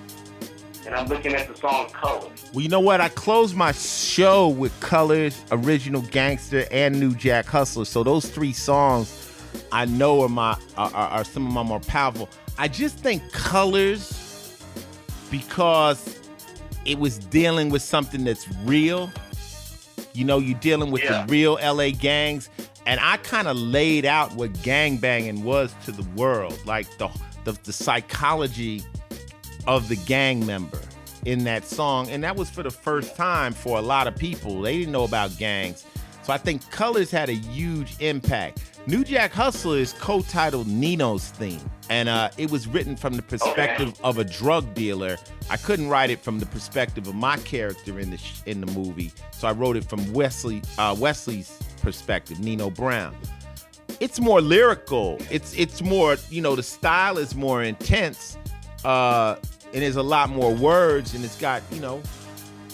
and I'm looking at the song Colors. Well, you know what? I closed my show with Colors, Original Gangster, and New Jack Hustler. So those three songs I know are some of my more powerful. I just think Colors, because it was dealing with something that's real. You're dealing with the real LA gangs. And I kind of laid out what gangbanging was to the world, like the psychology of the gang member in that song. And that was for the first time for a lot of people. They didn't know about gangs. So I think Colors had a huge impact. New Jack Hustler is co-titled Nino's theme, and it was written from the perspective of a drug dealer. I couldn't write it from the perspective of my character in the movie, so I wrote it from Wesley's perspective, Nino Brown. It's more lyrical. It's more, the style is more intense, and there's a lot more words, and it's got,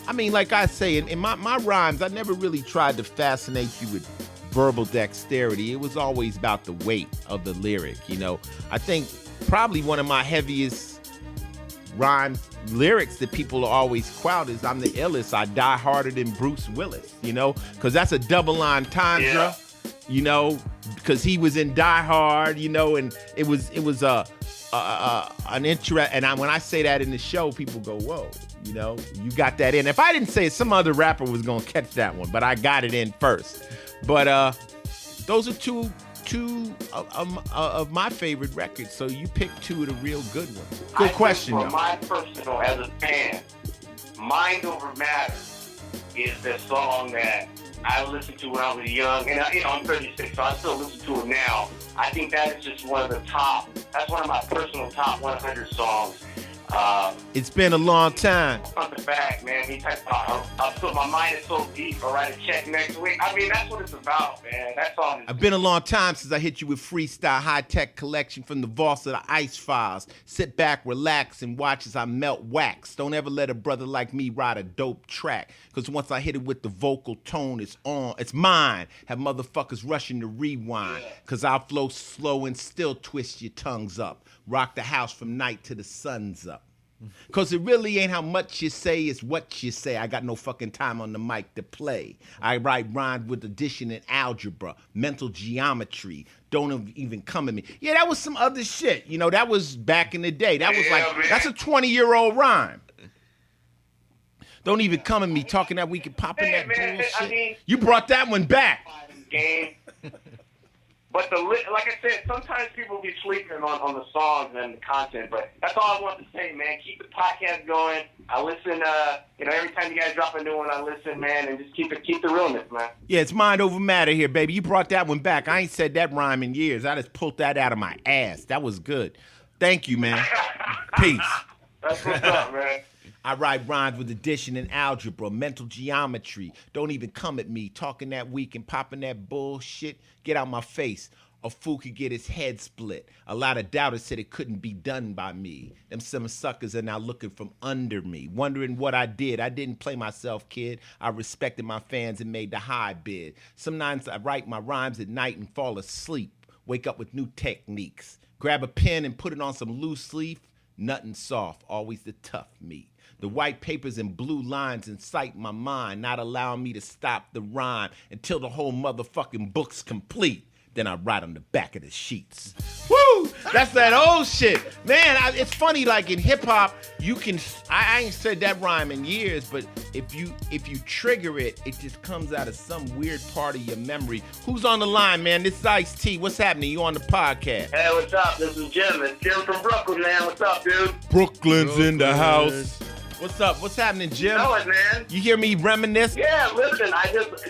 like I say, in my rhymes, I never really tried to fascinate you with verbal dexterity. It was always about the weight of the lyric, I think probably one of my heaviest rhyme lyrics that people always quote is, I'm the illest, I die harder than Bruce Willis, because that's a double entendre, because he was in Die Hard, and it was an interest. And when I say that in the show, people go, whoa, you got that in. If I didn't say it, some other rapper was going to catch that one, but I got it in first. But those are two of my favorite records. So you picked two of the real good ones. Good question. For my personal, as a fan, Mind Over Matter is the song that I listened to when I was young. And I'm 36, so I still listen to it now. I think that is just one of the top. That's one of my personal top 100 songs. It's been a long time. On the back, man. I'll put my mind is so deep. I'll write a check next week. That's what it's about, man. That song is. It's been a long time since I hit you with freestyle high-tech collection from the vaults of the Ice Files. Sit back, relax, and watch as I melt wax. Don't ever let a brother like me ride a dope track. Because once I hit it with the vocal tone, it's on. It's mine. Have motherfuckers rushing to rewind. Because I'll flow slow and still twist your tongues up. Rock the house from night to the sun's up. Because it really ain't how much you say, it's what you say. I got no fucking time on the mic to play. I write rhymes with addition and algebra, mental geometry. Don't even come at me. Yeah, that was some other shit. That was back in the day. That was that's a 20-year-old rhyme. Don't even come at me talking that we can pop in that bullshit. You brought that one back. Game. But like I said, sometimes people be sleeping on the songs and the content. But that's all I want to say, man. Keep the podcast going. I listen. Every time you guys drop a new one, I listen, man, and just keep the realness, man. Yeah, it's mind over matter here, baby. You brought that one back. I ain't said that rhyme in years. I just pulled that out of my ass. That was good. Thank you, man. Peace. That's what's up, man. I write rhymes with addition and algebra, mental geometry. Don't even come at me talking that weak and popping that bullshit. Get out my face. A fool could get his head split. A lot of doubters said it couldn't be done by me. Them some suckers are now looking from under me, wondering what I did. I didn't play myself, kid. I respected my fans and made the high bid. Sometimes I write my rhymes at night and fall asleep. Wake up with new techniques. Grab a pen and put it on some loose leaf. Nothing soft, always the tough meat. The white papers and blue lines incite my mind, not allowing me to stop the rhyme until the whole motherfucking book's complete. Then I write on the back of the sheets. Woo! That's that old shit. Man, it's funny, like in hip hop, you can, I ain't said that rhyme in years, but if you trigger it, it just comes out of some weird part of your memory. Who's on the line, man? This is Ice-T. What's happening? You on the podcast? Hey, what's up? This is Jim. It's Jim from Brooklyn, man. What's up, dude? Brooklyn's in the house. What's up? What's happening, Jim? Know it, man. You hear me reminisce? Yeah, listen,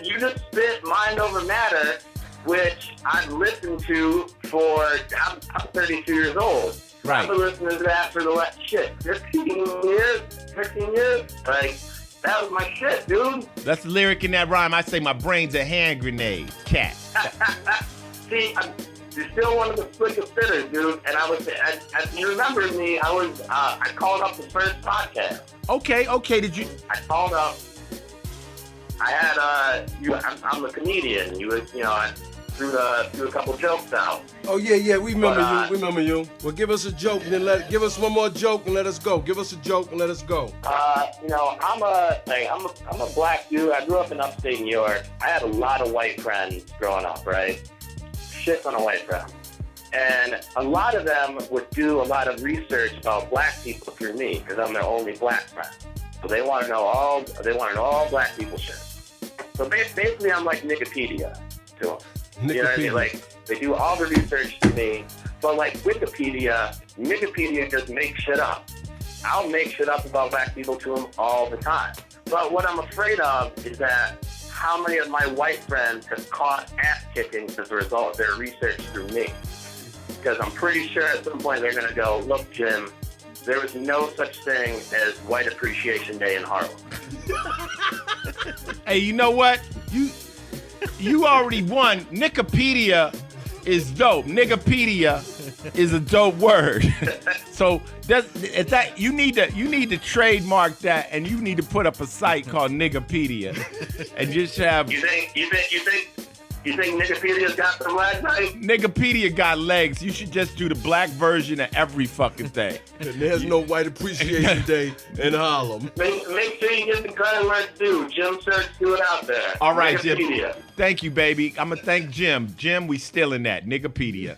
you just spit Mind Over Matter, which I've listened to I'm 32 years old. Right. I've been listening to that for the last 15 years. Like, that was my shit, dude. That's the lyric in that rhyme. I say my brain's a hand grenade. Cat. See, you're still one of the slickest spitters, dude. And as you remember me, I called up the first podcast. Okay. Did you? I called up. I had I'm a comedian. I threw a couple jokes out. Oh yeah, we remember you. Well, give us a joke and then give us one more joke and let us go. Give us a joke and let us go. I'm a black dude. I grew up in upstate New York. I had a lot of white friends growing up, right? Shit on a white friend. And a lot of them would do a lot of research about black people through me because I'm their only black friend. So they want to know all black people shit. So basically, I'm like Wikipedia to them. You know what I mean? Like, they do all the research to me. But like Wikipedia just makes shit up. I'll make shit up about black people to them all the time. But what I'm afraid of is that how many of my white friends have caught ass kickings as a result of their research through me. Because I'm pretty sure at some point they're going to go, look, Jim, there was no such thing as White Appreciation Day in Harlem. Hey, you know what? You already won. Nicopedia is dope. Nicopedia is a dope word. So you need to trademark that, and you need to put up a site called Nicopedia, and just have. You think Nicopedia's got some legs, right? Nicopedia got legs. You should just do the black version of every fucking thing. And there's no White Appreciation Day in Harlem. Make sure you get the credit where it's due. Jim Search, do it out there. All right, Nicopedia. Jim. Thank you, baby. I'm going to thank Jim. Jim, we still in that. Nicopedia.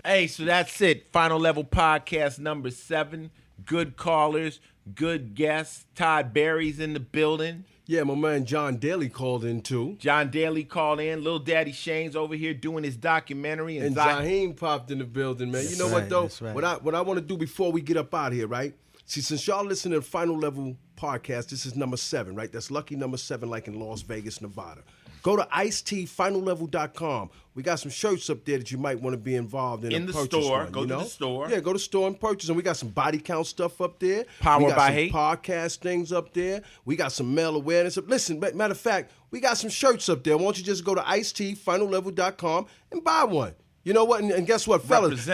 Hey, so that's it. Final Level Podcast number 7. Good callers, good guests. Todd Barry's in the building. Yeah, my man Jon Daly called in too. Jon Daly called in. Lil Daddy Shane's over here doing his documentary. And Zahem popped in the building, man. You know what, though? Right. What I want to do before we get up out of here, right? See, since y'all listen to the Final Level Podcast, this is number 7, right? That's lucky number 7, like in Las Vegas, Nevada. Go to Ice-T-FinalLevel.com. We got some shirts up there that you might want to be involved in. In the store. Go to the store. Yeah, go to the store and purchase. And we got some body count stuff up there. Powered by Hate. Podcast things up there. We got some male awareness. Listen, matter of fact, we got some shirts up there. Why don't you just go to Ice-T-FinalLevel.com and buy one? You know what? And guess what, fellas?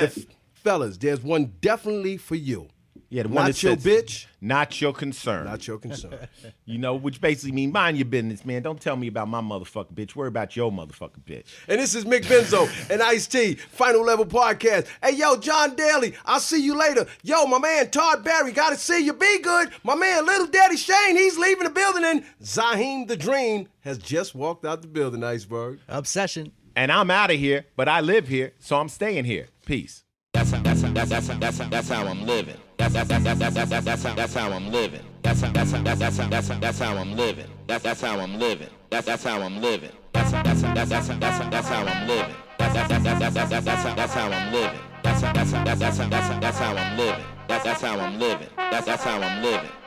Fellas, there's one definitely for you. Yeah, the one not that your says, bitch. Not your concern. Not your concern. You know, which basically means mind your business, man. Don't tell me about my motherfucking bitch. Worry about your motherfucking bitch. And this is Mick Benzo and Ice-T, Final Level Podcast. Hey, yo, Jon Daly, I'll see you later. Yo, my man Todd Barry, gotta see you. Be good. My man Lil Daddy Shane, he's leaving the building. And Zahem the Dream has just walked out the building, Iceberg. Obsession. And I'm out of here, but I live here, so I'm staying here. Peace. That's how I'm living. That's how I'm living. That's how I'm living. That's how I'm living. That's how I'm living. That's how I'm living. That's how I'm living. That's how I'm living. That's how I'm living. That's how I'm living. That's how I'm living.